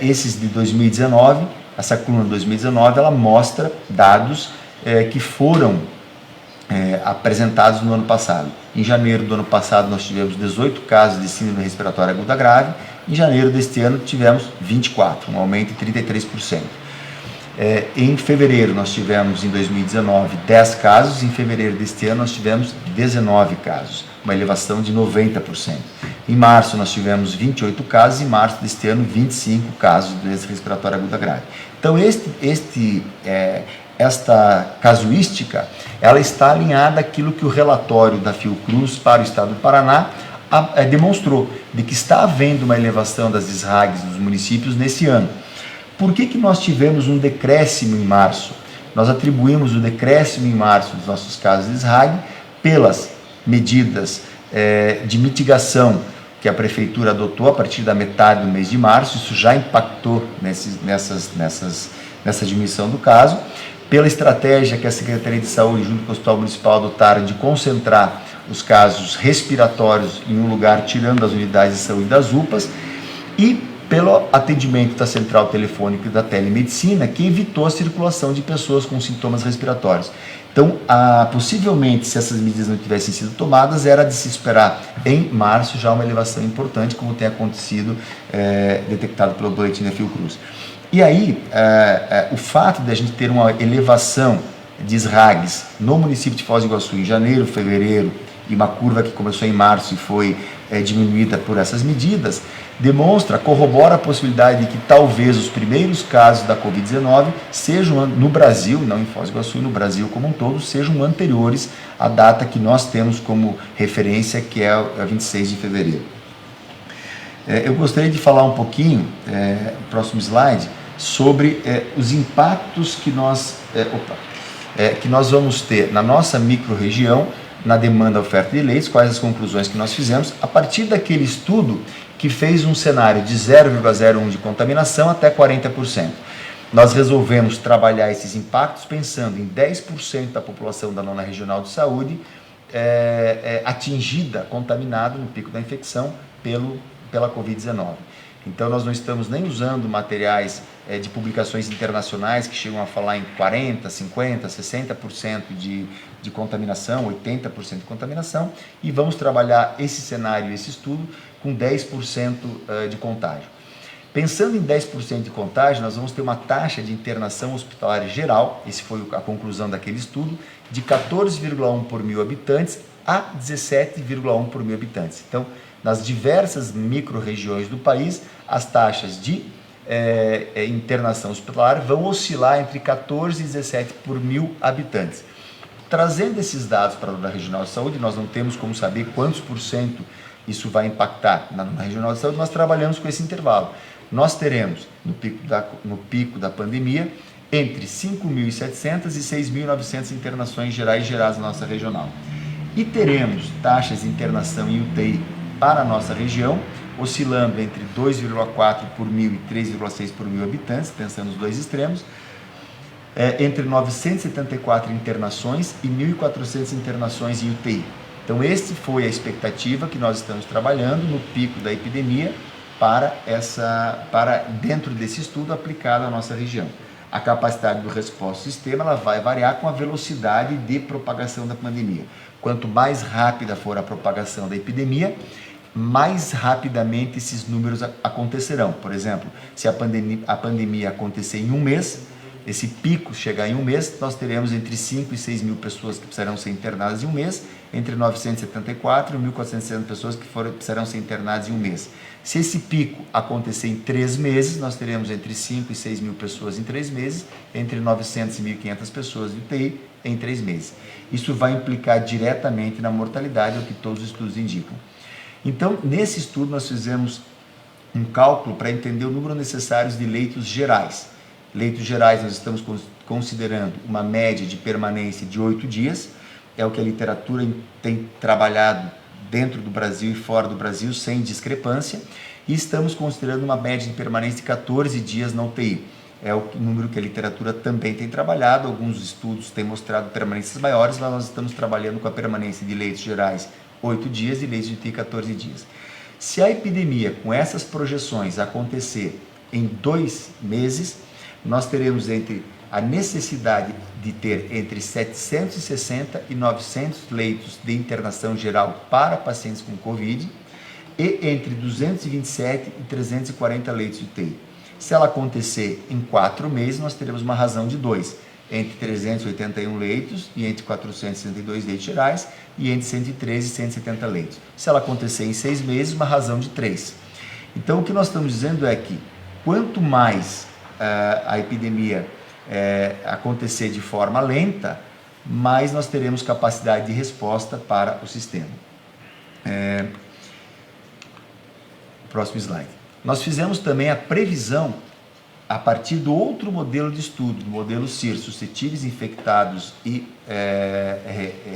Esses de 2019, essa coluna de 2019, ela mostra dados que foram apresentados no ano passado. Em janeiro do ano passado nós tivemos 18 casos de síndrome respiratória aguda grave, em janeiro deste ano tivemos 24, um aumento de 33%. Em fevereiro nós tivemos, em 2019, 10 casos, em fevereiro deste ano nós tivemos 19 casos, uma elevação de 90%. Em março nós tivemos 28 casos, em março deste ano 25 casos de doença respiratória aguda grave. Então esta casuística, ela está alinhada àquilo que o relatório da Fiocruz para o estado do Paraná demonstrou, de que está havendo uma elevação das desragues dos municípios nesse ano. Por que nós tivemos um decréscimo em março? Nós atribuímos o decréscimo em março dos nossos casos de desrague pelas medidas de mitigação que a prefeitura adotou a partir da metade do mês de março. Isso já impactou nessa diminuição do caso, pela estratégia que a Secretaria de Saúde junto com o Hospital Municipal adotaram de concentrar os casos respiratórios em um lugar, tirando as unidades de saúde das UPAs, e pelo atendimento da central telefônica e da telemedicina, que evitou a circulação de pessoas com sintomas respiratórios. Então, possivelmente, se essas medidas não tivessem sido tomadas, era de se esperar em março já uma elevação importante, como tem acontecido, detectado pelo boletim da Fiocruz. E aí, o fato de a gente ter uma elevação de desragues no município de Foz do Iguaçu em janeiro, fevereiro, e uma curva que começou em março e foi diminuída por essas medidas, corrobora a possibilidade de que talvez os primeiros casos da Covid-19 sejam no Brasil, não em Foz do Iguaçu, no Brasil como um todo, sejam anteriores à data que nós temos como referência, que é a 26 de fevereiro. Eu gostaria de falar um pouquinho, próximo slide, sobre os impactos que nós vamos ter na nossa microrregião, na demanda, oferta de leitos, quais as conclusões que nós fizemos, a partir daquele estudo que fez um cenário de 0,01 de contaminação até 40%. Nós resolvemos trabalhar esses impactos pensando em 10% da população da nona regional de saúde atingida, contaminada no pico da infecção pela Covid-19. Então nós não estamos nem usando materiais de publicações internacionais que chegam a falar em 40%, 50%, 60% de contaminação, 80% de contaminação, e vamos trabalhar esse cenário, esse estudo, com 10% de contágio. Pensando em 10% de contágio, nós vamos ter uma taxa de internação hospitalar geral, esse foi a conclusão daquele estudo, de 14,1 por mil habitantes a 17,1 por mil habitantes. Então, nas diversas micro-regiões do país, as taxas de internação hospitalar vão oscilar entre 14 e 17 por mil habitantes. Trazendo esses dados para a Regional de Saúde, nós não temos como saber quantos por cento isso vai impactar na Regional de Saúde, nós trabalhamos com esse intervalo. Nós teremos, no pico da pandemia, entre 5.700 e 6.900 internações gerais geradas na nossa regional. E teremos taxas de internação em UTI para a nossa região, oscilando entre 2,4 por mil e 3,6 por mil habitantes, pensando nos dois extremos, entre 974 internações e 1.400 internações em UTI. Então, esta foi a expectativa que nós estamos trabalhando no pico da epidemia para dentro desse estudo aplicado à nossa região. A capacidade do resposta do sistema ela vai variar com a velocidade de propagação da pandemia. Quanto mais rápida for a propagação da epidemia, mais rapidamente esses números acontecerão. Por exemplo, se a pandemia acontecer em um mês, esse pico chegar em um mês, nós teremos entre 5 e 6 mil pessoas que precisarão ser internadas em um mês, entre 974 e 1.460 pessoas que precisarão ser internadas em um mês. Se esse pico acontecer em 3 meses, nós teremos entre 5 e 6 mil pessoas em 3 meses, entre 900 e 1.500 pessoas de UTI em 3 meses. Isso vai implicar diretamente na mortalidade, é o que todos os estudos indicam. Então, nesse estudo, nós fizemos um cálculo para entender o número necessário de leitos gerais. Leitos gerais, nós estamos considerando uma média de permanência de 8 dias, é o que a literatura tem trabalhado dentro do Brasil e fora do Brasil, sem discrepância, e estamos considerando uma média de permanência de 14 dias na UTI. É o número que a literatura também tem trabalhado, alguns estudos têm mostrado permanências maiores, mas nós estamos trabalhando com a permanência de leitos gerais 8 dias e leitos de UTI 14 dias. Se a epidemia, com essas projeções, acontecer em 2 meses, nós teremos a necessidade de ter entre 760 e 900 leitos de internação geral para pacientes com Covid e entre 227 e 340 leitos de UTI. Se ela acontecer em 4 meses, nós teremos uma razão de 2, entre 381 leitos e entre 462 leitos gerais e entre 113 e 170 leitos. Se ela acontecer em 6 meses, uma razão de 3. Então, o que nós estamos dizendo é que quanto mais a epidemia acontecer de forma lenta, mais nós teremos capacidade de resposta para o sistema. Próximo slide. Nós fizemos também a previsão a partir do outro modelo de estudo, do modelo CIR, suscetíveis, infectados e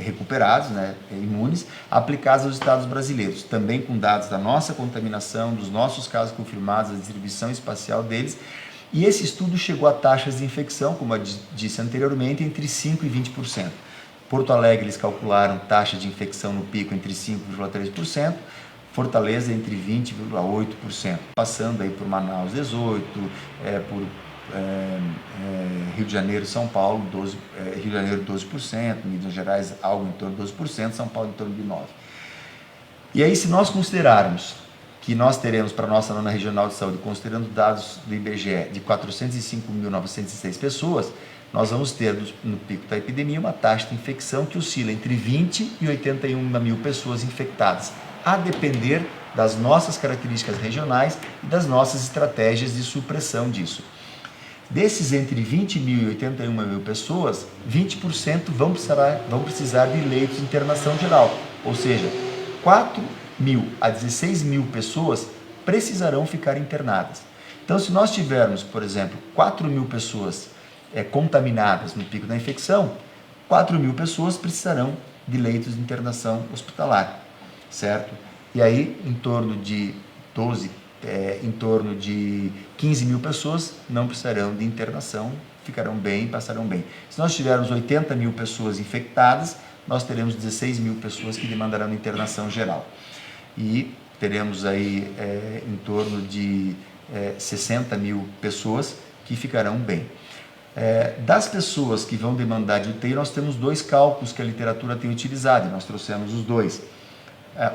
recuperados, imunes, aplicados aos estados brasileiros, também com dados da nossa contaminação, dos nossos casos confirmados, a distribuição espacial deles. E esse estudo chegou a taxas de infecção, como eu disse anteriormente, entre 5% e 20%. Porto Alegre, eles calcularam taxa de infecção no pico entre 5,3%, Fortaleza entre 20,8%, passando aí por Manaus 18%, por Rio de Janeiro, São Paulo, Rio de Janeiro 12%, Minas Gerais algo em torno de 12%, São Paulo em torno de 9%. E aí, se nós considerarmos que nós teremos para a nossa nona regional de saúde, considerando dados do IBGE, de 405.906 pessoas, nós vamos ter, no pico da epidemia, uma taxa de infecção que oscila entre 20 e 81 mil pessoas infectadas, a depender das nossas características regionais e das nossas estratégias de supressão disso. Desses entre 20 mil e 81 mil pessoas, 20% vão precisar de leitos de internação geral, ou seja, 4 mil a 16 mil pessoas precisarão ficar internadas. Então, se nós tivermos, por exemplo, 4 mil pessoas contaminadas no pico da infecção, 4 mil pessoas precisarão de leitos de internação hospitalar, certo? E aí, em torno de 15 mil pessoas não precisarão de internação, ficarão bem, passarão bem. Se nós tivermos 80 mil pessoas infectadas, nós teremos 16 mil pessoas que demandarão de internação geral. E teremos aí em torno de 60 mil pessoas que ficarão bem. Das pessoas que vão demandar de UTI, nós temos 2 cálculos que a literatura tem utilizado, e nós trouxemos os 2.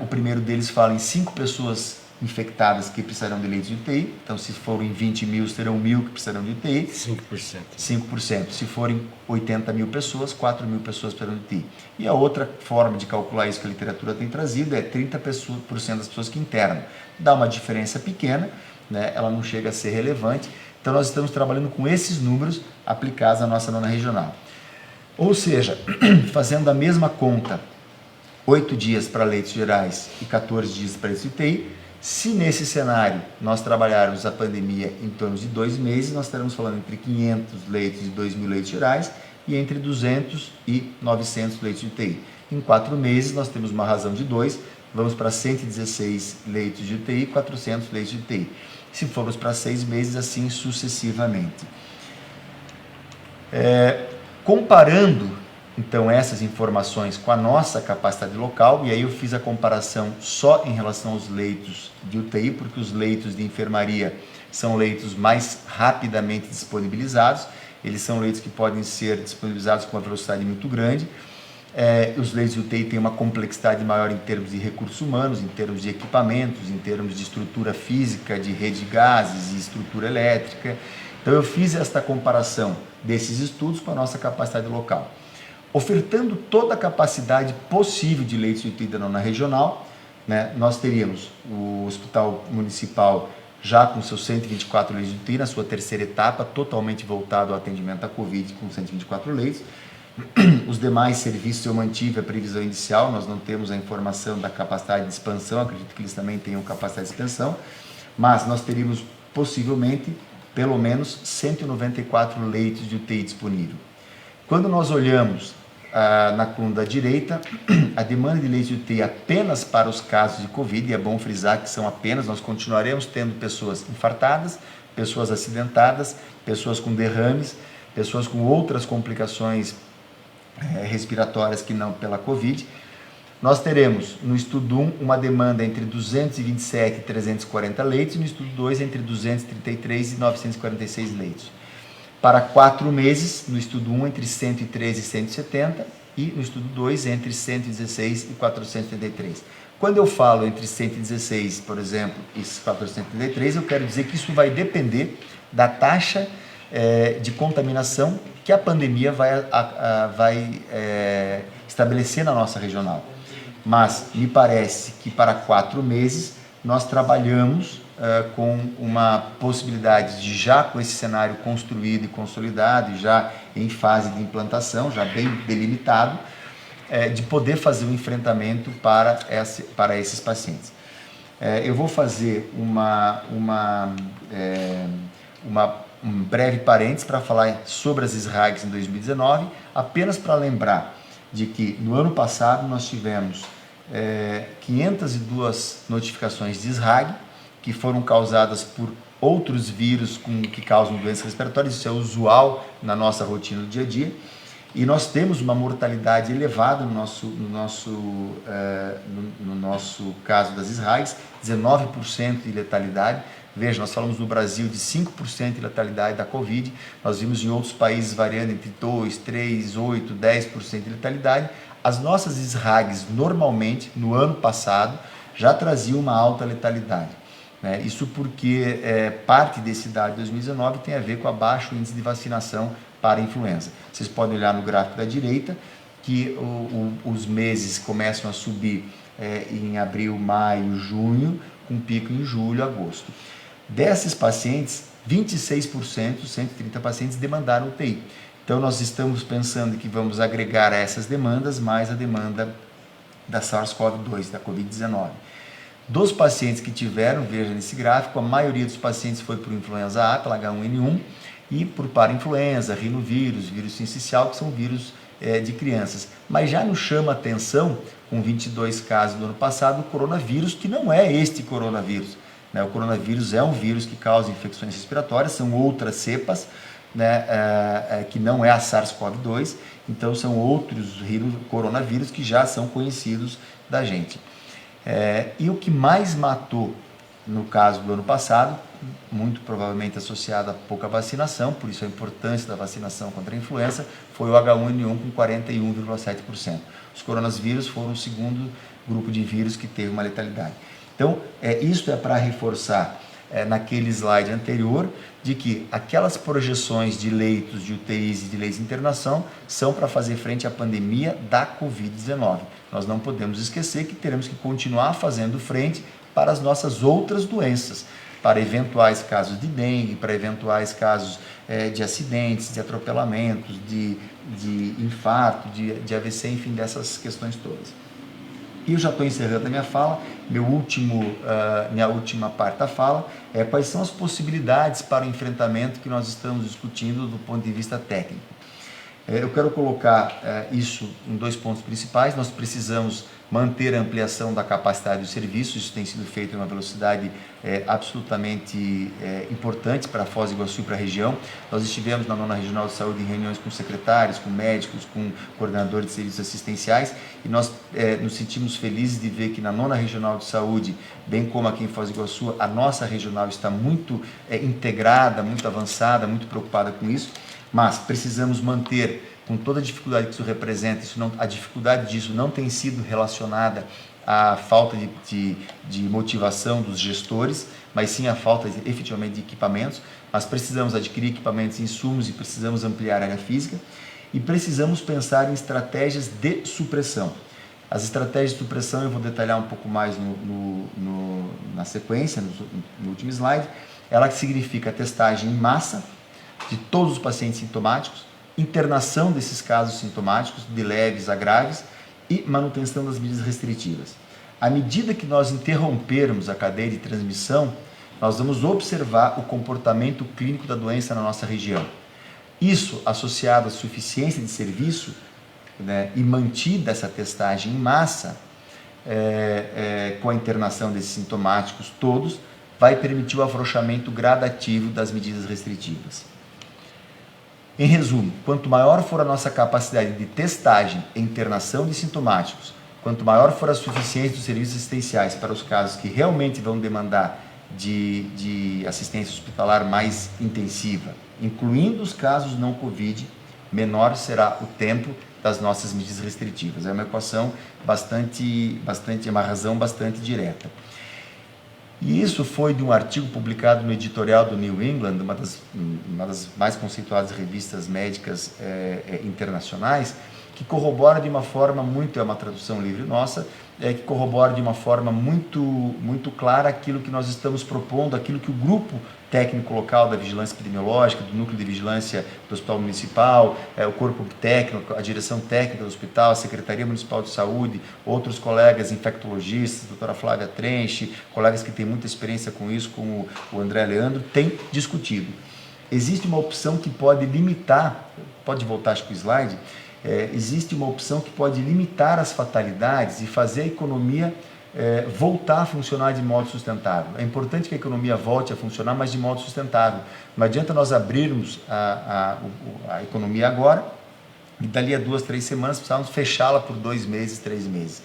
O primeiro deles fala em 5 pessoas infectadas que precisarão de leitos de UTI. Então, se forem 20 mil, serão 1.000 que precisarão de UTI. 5%. Se forem 80 mil pessoas, 4 mil pessoas precisarão de UTI. E a outra forma de calcular isso que a literatura tem trazido é 30% das pessoas que internam. Dá uma diferença pequena, ela não chega a ser relevante. Então, nós estamos trabalhando com esses números aplicados à nossa nona regional. Ou seja, fazendo a mesma conta, 8 dias para leitos gerais e 14 dias para leitos de UTI. Se nesse cenário nós trabalharmos a pandemia em torno de 2 meses, nós estaremos falando entre 500 leitos e 2.000 leitos gerais e entre 200 e 900 leitos de UTI. Em 4 meses nós temos uma razão de 2, vamos para 116 leitos de UTI e 400 leitos de UTI. Se formos para 6 meses, assim sucessivamente. Comparando então essas informações com a nossa capacidade local, e aí eu fiz a comparação só em relação aos leitos de UTI, porque os leitos de enfermaria são leitos mais rapidamente disponibilizados, eles são leitos que podem ser disponibilizados com uma velocidade muito grande. Os leitos de UTI têm uma complexidade maior em termos de recursos humanos, em termos de equipamentos, em termos de estrutura física, de rede de gases e estrutura elétrica. Então eu fiz esta comparação desses estudos com a nossa capacidade local. Ofertando toda a capacidade possível de leitos de UTI da nona regional, nós teríamos o Hospital Municipal já com seus 124 leitos de UTI, na sua terceira etapa, totalmente voltado ao atendimento à Covid, com 124 leitos. Os demais serviços eu mantive a previsão inicial, nós não temos a informação da capacidade de expansão, acredito que eles também tenham capacidade de expansão, mas nós teríamos possivelmente pelo menos 194 leitos de UTI disponível. Quando nós olhamos na coluna da direita, a demanda de leitos de UTI apenas para os casos de Covid, e é bom frisar que são apenas, nós continuaremos tendo pessoas infartadas, pessoas acidentadas, pessoas com derrames, pessoas com outras complicações respiratórias que não pela Covid. Nós teremos no estudo 1 uma demanda entre 227 e 340 leitos, e no estudo 2 entre 233 e 946 leitos. Para 4 meses, no estudo 1 entre 113 e 170, e no estudo 2 entre 116 e 433. Quando eu falo entre 116, por exemplo, e 433, eu quero dizer que isso vai depender da taxa de contaminação que a pandemia vai estabelecer na nossa regional. Mas me parece que para 4 meses nós trabalhamos com uma possibilidade de, já com esse cenário construído e consolidado, e já em fase de implantação, já bem delimitado, de poder fazer um enfrentamento para esses pacientes. Eu vou fazer um breve parênteses para falar sobre as SRAGs em 2019, apenas para lembrar de que no ano passado nós tivemos 502 notificações de SRAG, que foram causadas por outros vírus que causam doenças respiratórias. Isso é usual na nossa rotina do dia a dia. E nós temos uma mortalidade elevada no nosso caso das SRAGs, 19% de letalidade. Veja, nós falamos no Brasil de 5% de letalidade da Covid, nós vimos em outros países variando entre 2%, 3%, 8%, 10% de letalidade. As nossas SRAGs, normalmente, no ano passado, já traziam uma alta letalidade. Isso porque parte desse dado de 2019 tem a ver com o baixo índice de vacinação para a influenza. Vocês podem olhar no gráfico da direita que os meses começam a subir em abril, maio, junho, com pico em julho, agosto. Desses pacientes, 26%, 130 pacientes, demandaram UTI. Então, nós estamos pensando que vamos agregar a essas demandas mais a demanda da SARS-CoV-2, da Covid-19. Dos pacientes que tiveram, veja nesse gráfico, a maioria dos pacientes foi por influenza A, pela H1N1, e por parainfluenza, rinovírus, vírus sincicial, que são vírus de crianças. Mas já nos chama a atenção, com 22 casos do ano passado, o coronavírus, que não é este coronavírus. O coronavírus é um vírus que causa infecções respiratórias, são outras cepas, que não é a SARS-CoV-2, então são outros coronavírus que já são conhecidos da gente. E o que mais matou no caso do ano passado, muito provavelmente associado a pouca vacinação, por isso a importância da vacinação contra a influenza, foi o H1N1 com 41,7%. Os coronavírus foram o segundo grupo de vírus que teve uma letalidade. Então, isso é para reforçar naquele slide anterior, de que aquelas projeções de leitos de UTIs e de leitos de internação são para fazer frente à pandemia da Covid-19. Nós não podemos esquecer que teremos que continuar fazendo frente para as nossas outras doenças, para eventuais casos de dengue, para eventuais casos de acidentes, de atropelamentos, de infarto, de AVC, enfim, dessas questões todas. E eu já estou encerrando a minha fala, minha última parte da fala é quais são as possibilidades para o enfrentamento que nós estamos discutindo do ponto de vista técnico. Eu quero colocar isso em 2 pontos principais. Nós precisamos manter a ampliação da capacidade do serviço, isso tem sido feito em uma velocidade absolutamente importante para Foz do Iguaçu e para a região. Nós estivemos na 9ª Regional de Saúde em reuniões com secretários, com médicos, com coordenadores de serviços assistenciais, e nós nos sentimos felizes de ver que na 9ª Regional de Saúde, bem como aqui em Foz do Iguaçu, a nossa regional está muito integrada, muito avançada, muito preocupada com isso, mas precisamos manter, com toda a dificuldade que isso representa, a dificuldade disso não tem sido relacionada à falta de motivação dos gestores, mas sim à falta efetivamente de equipamentos. Mas precisamos adquirir equipamentos e insumos e precisamos ampliar a área física e precisamos pensar em estratégias de supressão. As estratégias de supressão eu vou detalhar um pouco mais na sequência, no último slide. Ela significa testagem em massa de todos os pacientes sintomáticos, internação desses casos sintomáticos, de leves a graves, e manutenção das medidas restritivas. À medida que nós interrompermos a cadeia de transmissão, nós vamos observar o comportamento clínico da doença na nossa região. Isso, associado à suficiência de serviço, né, e mantida essa testagem em massa, com a internação desses sintomáticos todos, vai permitir o afrouxamento gradativo das medidas restritivas. Em resumo, quanto maior for a nossa capacidade de testagem e internação de sintomáticos, quanto maior for a suficiência dos serviços assistenciais para os casos que realmente vão demandar de assistência hospitalar mais intensiva, incluindo os casos não Covid, menor será o tempo das nossas medidas restritivas. É uma equação uma razão bastante direta. E isso foi de um artigo publicado no editorial do New England, uma das mais conceituadas revistas médicas internacionais, que corrobora de uma forma muito, é uma tradução livre nossa, que corrobora de uma forma muito clara aquilo que nós estamos propondo, aquilo que o grupo técnico local da vigilância epidemiológica, do núcleo de vigilância do Hospital Municipal, o corpo técnico, a direção técnica do hospital, a Secretaria Municipal de Saúde, outros colegas infectologistas, a doutora Flávia Trench, colegas que têm muita experiência com isso, como o André Leandro, têm discutido. Existe uma opção que pode limitar, pode voltar acho que o slide, existe uma opção que pode limitar as fatalidades e fazer a economia voltar a funcionar de modo sustentável. É importante que a economia volte a funcionar, mas de modo sustentável. Não adianta nós abrirmos a economia agora e dali a 2, 3 semanas precisamos fechá-la por 2 meses, 3 meses.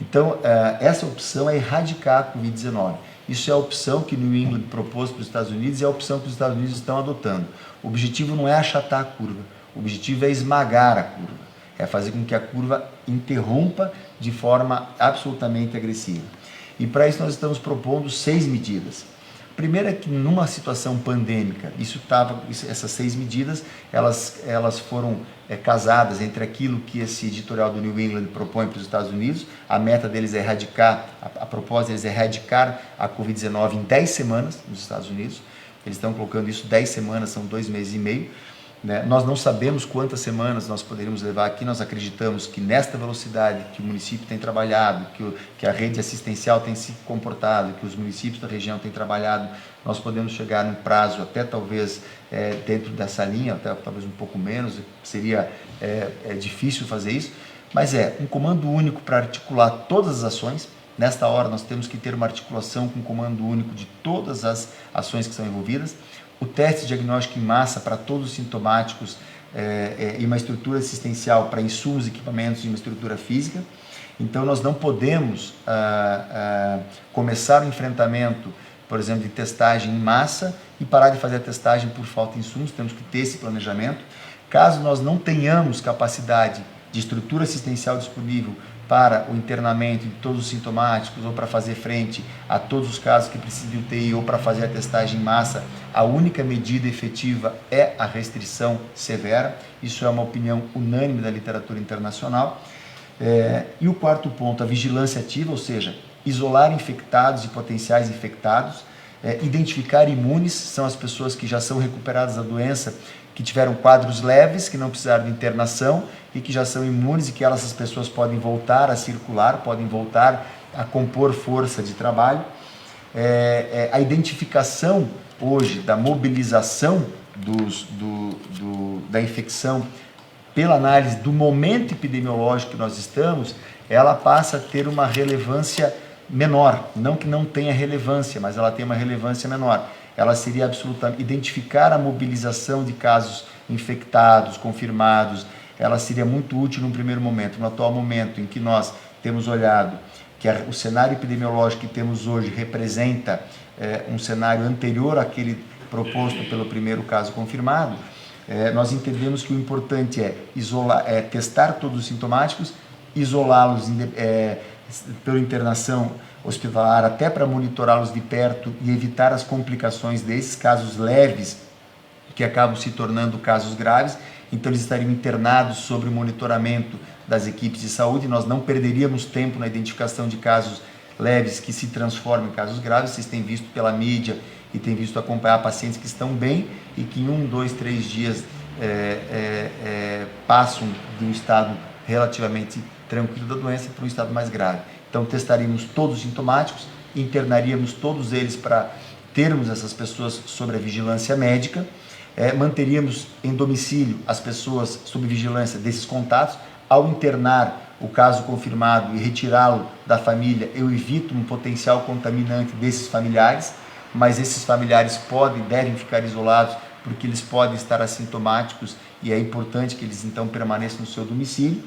Então, essa opção é erradicar a Covid-19. Isso é a opção que New England propôs para os Estados Unidos e é a opção que os Estados Unidos estão adotando. O objetivo não é achatar a curva, o objetivo é esmagar a curva. É fazer com que a curva interrompa de forma absolutamente agressiva. E para isso nós estamos propondo 6 medidas. A primeira é que numa situação pandêmica, essas 6 medidas, elas foram casadas entre aquilo que esse editorial do New England propõe para os Estados Unidos. A meta deles é erradicar, a proposta deles é erradicar a Covid-19 em 10 semanas nos Estados Unidos. Eles estão colocando isso 10 semanas, são 2 meses e meio. Nós não sabemos quantas semanas nós poderíamos levar aqui, nós acreditamos que nesta velocidade que o município tem trabalhado, que a rede assistencial tem se comportado, que os municípios da região têm trabalhado, nós podemos chegar num prazo até talvez dentro dessa linha, até talvez um pouco menos, seria difícil fazer isso, mas um comando único para articular todas as ações. Nesta hora nós temos que ter uma articulação com um comando único de todas as ações que são envolvidas. O teste diagnóstico em massa para todos os sintomáticos e uma estrutura assistencial para insumos, equipamentos e uma estrutura física. Então nós não podemos começar o enfrentamento, por exemplo, de testagem em massa e parar de fazer a testagem por falta de insumos. Temos que ter esse planejamento. Caso nós não tenhamos capacidade de estrutura assistencial disponível para o internamento de todos os sintomáticos ou para fazer frente a todos os casos que precisam de UTI ou para fazer a testagem em massa, a única medida efetiva é a restrição severa. Isso é uma opinião unânime da literatura internacional. E o quarto ponto, a vigilância ativa, ou seja, isolar infectados e potenciais infectados, identificar imunes, são as pessoas que já são recuperadas da doença, que tiveram quadros leves, que não precisaram de internação e que já são imunes e que essas pessoas podem voltar a circular, podem voltar a compor força de trabalho. A identificação hoje da mobilização da infecção pela análise do momento epidemiológico que nós estamos, ela passa a ter uma relevância menor, não que não tenha relevância, mas ela tem uma relevância menor. Ela seria absolutamente identificar a mobilização de casos infectados, confirmados, ela seria muito útil num primeiro momento. No atual momento em que nós temos olhado que o cenário epidemiológico que temos hoje representa um cenário anterior àquele proposto pelo primeiro caso confirmado, nós entendemos que o importante é testar todos os sintomáticos, isolá-los pela internação hospitalar, até para monitorá-los de perto e evitar as complicações desses casos leves que acabam se tornando casos graves. Então eles estariam internados sob o monitoramento das equipes de saúde. Nós não perderíamos tempo na identificação de casos leves que se transformam em casos graves. Vocês têm visto pela mídia e têm visto acompanhar pacientes que estão bem e que em 1, 2, 3 dias passam de um estado relativamente tranquilo da doença para um estado mais grave. Então testaríamos todos os sintomáticos, internaríamos todos eles para termos essas pessoas sob a vigilância médica, manteríamos em domicílio as pessoas sob vigilância desses contatos, Ao internar o caso confirmado e retirá-lo da família, eu evito um potencial contaminante desses familiares, mas esses familiares devem ficar isolados porque eles podem estar assintomáticos e é importante que eles então permaneçam no seu domicílio.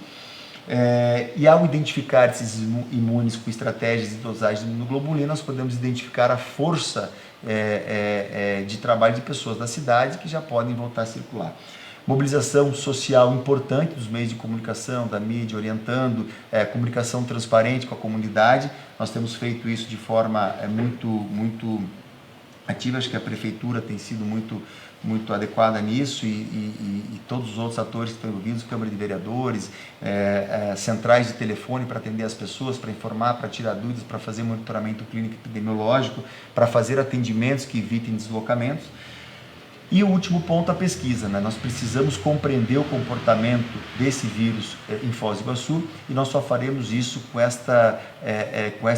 E ao identificar esses imunes com estratégias de dosagem de imunoglobulina, nós podemos identificar a força de trabalho de pessoas da cidade que já podem voltar a circular. Mobilização social importante dos meios de comunicação, da mídia, orientando, comunicação transparente com a comunidade. Nós temos feito isso de forma muito ativa, acho que a prefeitura tem sido muito adequada nisso e todos os outros atores que estão envolvidos, Câmara de Vereadores, centrais de telefone para atender as pessoas, para informar, para tirar dúvidas, para fazer monitoramento clínico e epidemiológico, para fazer atendimentos que evitem deslocamentos. E o último ponto, a pesquisa, né? Nós precisamos compreender o comportamento desse vírus em Foz do Iguaçu e nós só faremos isso com esta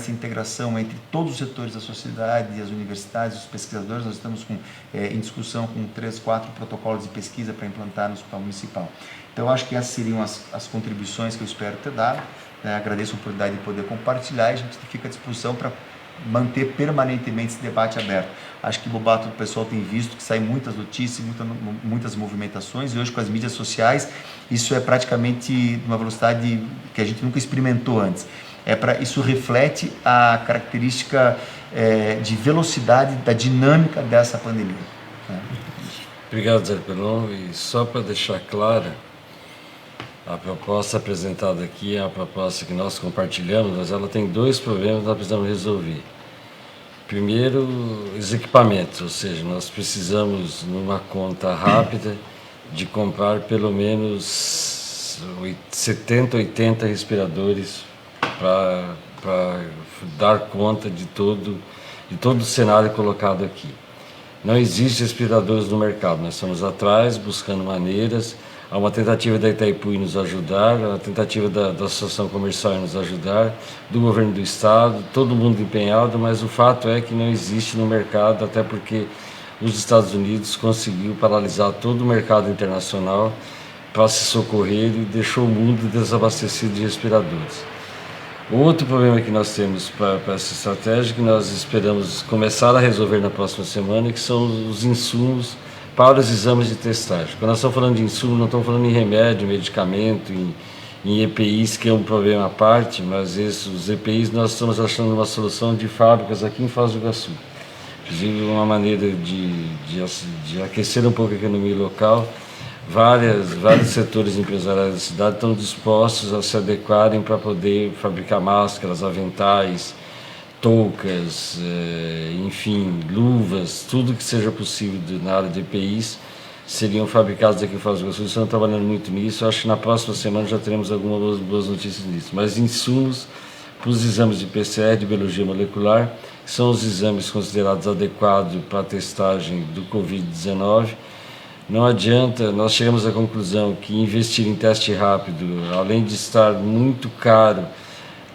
integração entre todos os setores da sociedade e as universidades, os pesquisadores. Nós estamos em discussão com 3, 4 protocolos de pesquisa para implantar no Hospital Municipal. Então, eu acho que essas seriam as contribuições que eu espero ter dado. Agradeço a oportunidade de poder compartilhar e a gente fica à disposição para manter permanentemente esse debate aberto. Acho que Lobato, o pessoal tem visto que saem muitas notícias, muitas movimentações, e hoje com as mídias sociais isso é praticamente de uma velocidade que a gente nunca experimentou antes. Isso reflete a característica de velocidade da dinâmica dessa pandemia. Obrigado, Zé Pelon. E só para deixar clara, a proposta apresentada aqui é a proposta que nós compartilhamos, mas ela tem 2 problemas que nós precisamos resolver. Primeiro, os equipamentos, ou seja, nós precisamos, numa conta rápida, de comprar pelo menos 70, 80 respiradores para dar conta de todo o cenário colocado aqui. Não existe respiradores no mercado, nós estamos atrás, buscando maneiras. Há uma tentativa da Itaipu em nos ajudar, a tentativa da Associação Comercial em nos ajudar, do governo do estado, todo mundo empenhado, mas o fato é que não existe no mercado, até porque os Estados Unidos conseguiu paralisar todo o mercado internacional para se socorrer e deixou o mundo desabastecido de respiradores. O outro problema que nós temos para essa estratégia, que nós esperamos começar a resolver na próxima semana, que são os insumos para os exames de testagem. Quando nós estamos falando de insumo, não estamos falando em remédio, medicamento, em EPIs, que é um problema à parte, mas os EPIs nós estamos achando uma solução de fábricas aqui em Foz do Iguaçu. Inclusive uma maneira de aquecer um pouco a economia local. Vários setores empresariais da cidade estão dispostos a se adequarem para poder fabricar máscaras, aventais, toucas, enfim, luvas, tudo que seja possível na área de EPIs seriam fabricados aqui em Foz do Iguaçu. Estamos trabalhando muito nisso. Acho que na próxima semana já teremos algumas boas notícias nisso. Mas insumos para os exames de PCR, de biologia molecular, que são os exames considerados adequados para a testagem do Covid-19. Não adianta, nós chegamos à conclusão que investir em teste rápido, além de estar muito caro,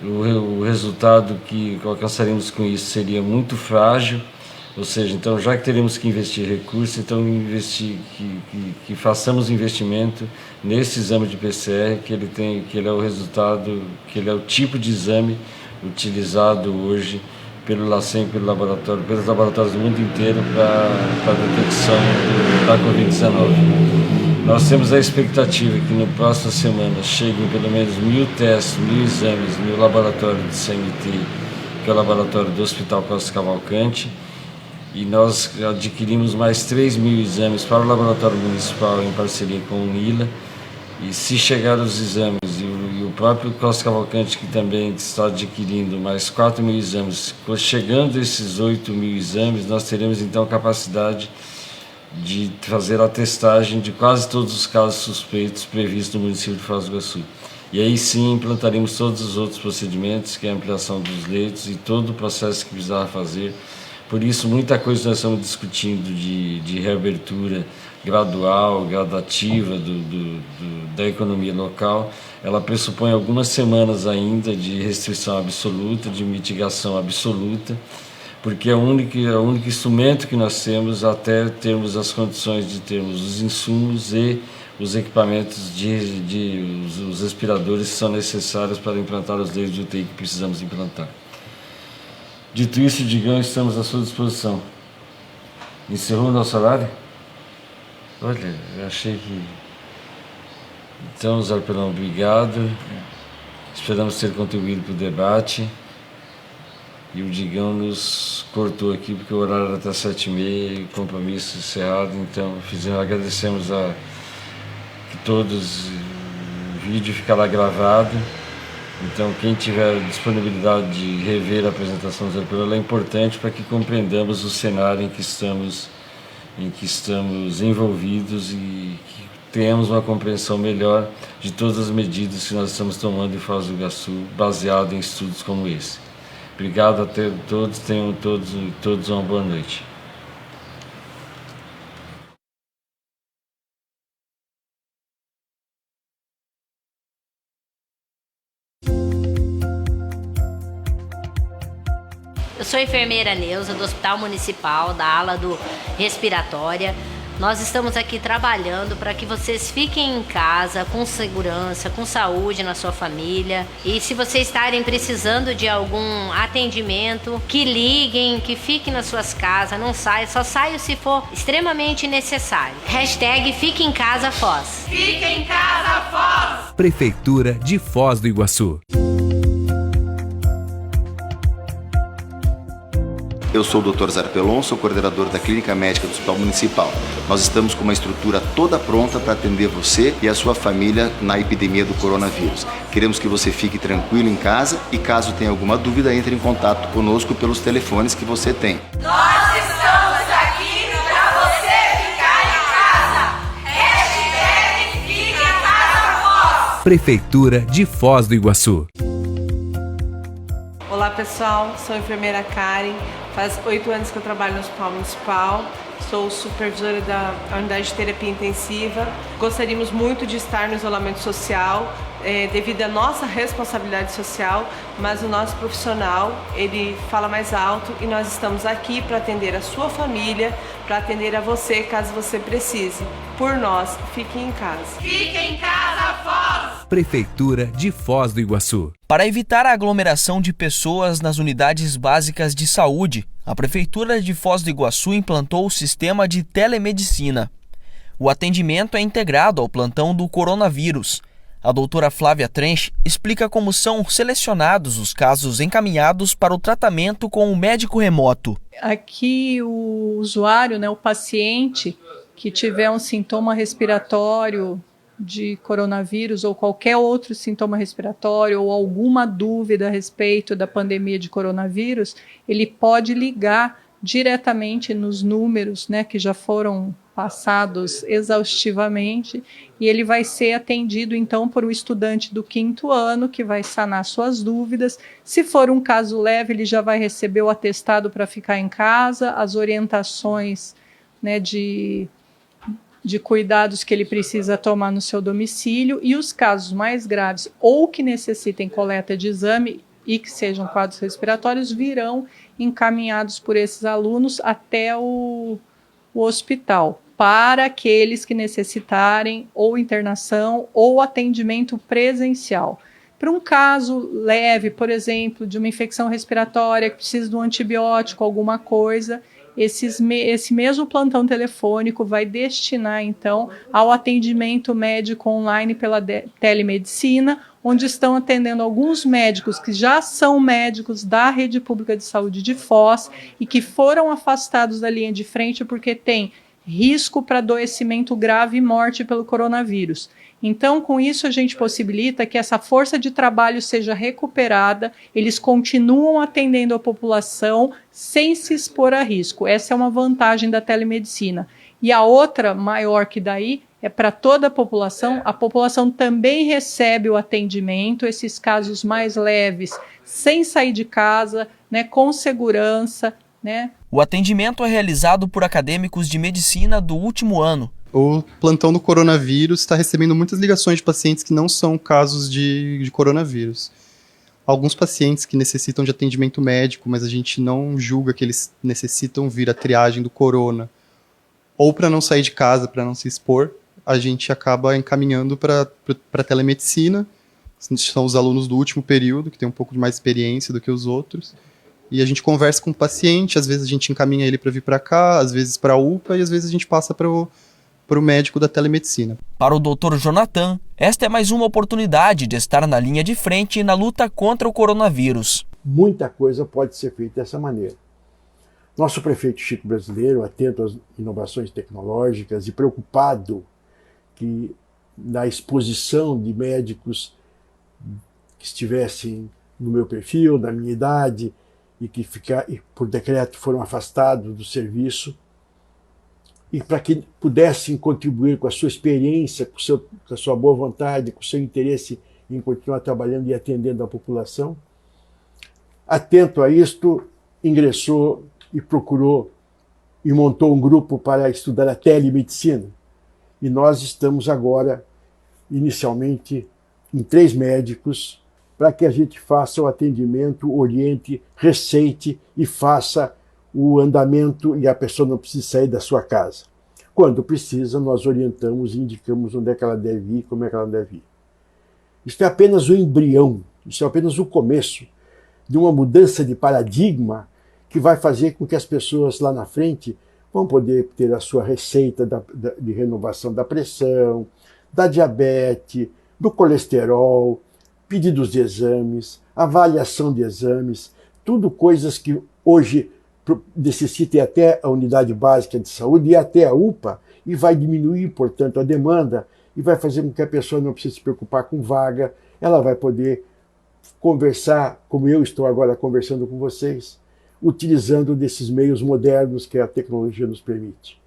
o resultado que alcançaremos com isso seria muito frágil, ou seja, então já que teremos que investir recursos, então que façamos investimento nesse exame de PCR, que ele é o resultado, que ele é o tipo de exame utilizado hoje pelo LACEN, pelos laboratórios do mundo inteiro para a detecção da Covid-19. Nós temos a expectativa que na próxima semana cheguem pelo menos 1.000 testes, 1.000 exames no laboratório do CMT, que é o laboratório do Hospital Costa Cavalcante, e nós adquirimos mais 3.000 exames para o laboratório municipal em parceria com o UNILA, e se chegar os exames, e o próprio Costa Cavalcante, que também está adquirindo mais 4.000 exames, chegando esses 8.000 exames, nós teremos então capacidade de fazer a testagem de quase todos os casos suspeitos previstos no município de Foz do Iguaçu. E aí sim implantaremos todos os outros procedimentos, que é a ampliação dos leitos e todo o processo que precisava fazer. Por isso, muita coisa nós estamos discutindo de reabertura gradual, gradativa da economia local. Ela pressupõe algumas semanas ainda de restrição absoluta, de mitigação absoluta, porque é o único instrumento que nós temos até termos as condições de termos os insumos e os equipamentos os respiradores que são necessários para implantar os leitos de UTI que precisamos implantar. Dito isso, Digão, estamos à sua disposição. Encerrou o nosso horário? Olha, eu achei que... Então, Zarpelão, obrigado. Esperamos ter contribuído para o debate. E o Digão nos cortou aqui porque o horário era até 7h30, compromisso encerrado. Então, agradecemos que todos, o vídeo ficará gravado. Então, quem tiver disponibilidade de rever a apresentação do Zarpelão, ela é importante para que compreendamos o cenário em que estamos envolvidos e que tenhamos uma compreensão melhor de todas as medidas que nós estamos tomando em Foz do Iguaçu, baseado em estudos como esse. Obrigado a todos, tenham todos uma boa noite. Eu sou a enfermeira Neuza, do Hospital Municipal, da ala do Respiratória. Nós estamos aqui trabalhando para que vocês fiquem em casa com segurança, com saúde na sua família. E se vocês estarem precisando de algum atendimento, que liguem, que fiquem nas suas casas, não saiam, só saiam se for extremamente necessário. Hashtag Fique em Casa Foz. Fique em casa, Foz! Prefeitura de Foz do Iguaçu. Eu sou o Dr. Zarpelon, sou coordenador da Clínica Médica do Hospital Municipal. Nós estamos com uma estrutura toda pronta para atender você e a sua família na epidemia do coronavírus. Queremos que você fique tranquilo em casa e, caso tenha alguma dúvida, entre em contato conosco pelos telefones que você tem. Nós estamos aqui para você ficar em casa. Hashtag Fique em Casa, Foz! Prefeitura de Foz do Iguaçu. Olá pessoal, sou a enfermeira Karen, faz 8 anos que eu trabalho no Hospital Municipal, sou supervisora da unidade de terapia intensiva. Gostaríamos muito de estar no isolamento social, devido à nossa responsabilidade social, mas o nosso profissional, ele fala mais alto e nós estamos aqui para atender a sua família, para atender a você caso você precise. Por nós, fiquem em casa. Fique em casa, Foz! Prefeitura de Foz do Iguaçu. Para evitar a aglomeração de pessoas nas unidades básicas de saúde, a Prefeitura de Foz do Iguaçu implantou o sistema de telemedicina. O atendimento é integrado ao plantão do coronavírus. A doutora Flávia Trench explica como são selecionados os casos encaminhados para o tratamento com o médico remoto. Aqui o usuário, o paciente que tiver um sintoma respiratório de coronavírus ou qualquer outro sintoma respiratório ou alguma dúvida a respeito da pandemia de coronavírus, ele pode ligar diretamente nos números, que já foram passados exaustivamente, e ele vai ser atendido então por um estudante do 5º ano que vai sanar suas dúvidas. Se for um caso leve, ele já vai receber o atestado para ficar em casa, as orientações de cuidados que ele precisa tomar no seu domicílio, e os casos mais graves ou que necessitem coleta de exame e que sejam quadros respiratórios virão encaminhados por esses alunos até o hospital, para aqueles que necessitarem ou internação ou atendimento presencial. Para um caso leve, por exemplo, de uma infecção respiratória que precisa de um antibiótico, alguma coisa, esse mesmo plantão telefônico vai destinar, então, ao atendimento médico online pela telemedicina, onde estão atendendo alguns médicos que já são médicos da Rede Pública de Saúde de Foz e que foram afastados da linha de frente porque tem risco para adoecimento grave e morte pelo coronavírus. Então, com isso, a gente possibilita que essa força de trabalho seja recuperada, eles continuam atendendo a população sem se expor a risco. Essa é uma vantagem da telemedicina. E a outra, maior que daí, é para toda a população também recebe o atendimento, esses casos mais leves, sem sair de casa, com segurança, O atendimento é realizado por acadêmicos de medicina do último ano. O plantão do coronavírus está recebendo muitas ligações de pacientes que não são casos de coronavírus. Alguns pacientes que necessitam de atendimento médico, mas a gente não julga que eles necessitam vir à triagem do corona, ou para não sair de casa, para não se expor, a gente acaba encaminhando para telemedicina. São os alunos do último período, que tem um pouco de mais experiência do que os outros. E a gente conversa com o paciente, às vezes a gente encaminha ele para vir para cá, às vezes para a UPA, e às vezes a gente passa para o médico da telemedicina. Para o Dr. Jonathan, esta é mais uma oportunidade de estar na linha de frente na luta contra o coronavírus. Muita coisa pode ser feita dessa maneira. Nosso prefeito Chico Brasileiro, atento às inovações tecnológicas e preocupado que na exposição de médicos que estivessem no meu perfil, na minha idade, e que por decreto foram afastados do serviço, e para que pudessem contribuir com a sua experiência, com a sua boa vontade, com o seu interesse em continuar trabalhando e atendendo a população. Atento a isto, ingressou e procurou e montou um grupo para estudar a telemedicina. E nós estamos agora, inicialmente, em 3 médicos, para que a gente faça o atendimento, oriente, receite e faça o andamento e a pessoa não precisa sair da sua casa. Quando precisa, nós orientamos e indicamos onde é que ela deve ir, como é que ela deve ir. Isso é apenas o embrião, isso é apenas o começo de uma mudança de paradigma que vai fazer com que as pessoas lá na frente vão poder ter a sua receita de renovação da pressão, da diabetes, do colesterol, pedidos de exames, avaliação de exames, tudo coisas que hoje necessitem até a unidade básica de saúde e até a UPA, e vai diminuir, portanto, a demanda e vai fazer com que a pessoa não precise se preocupar com vaga, ela vai poder conversar, como eu estou agora conversando com vocês, utilizando desses meios modernos que a tecnologia nos permite.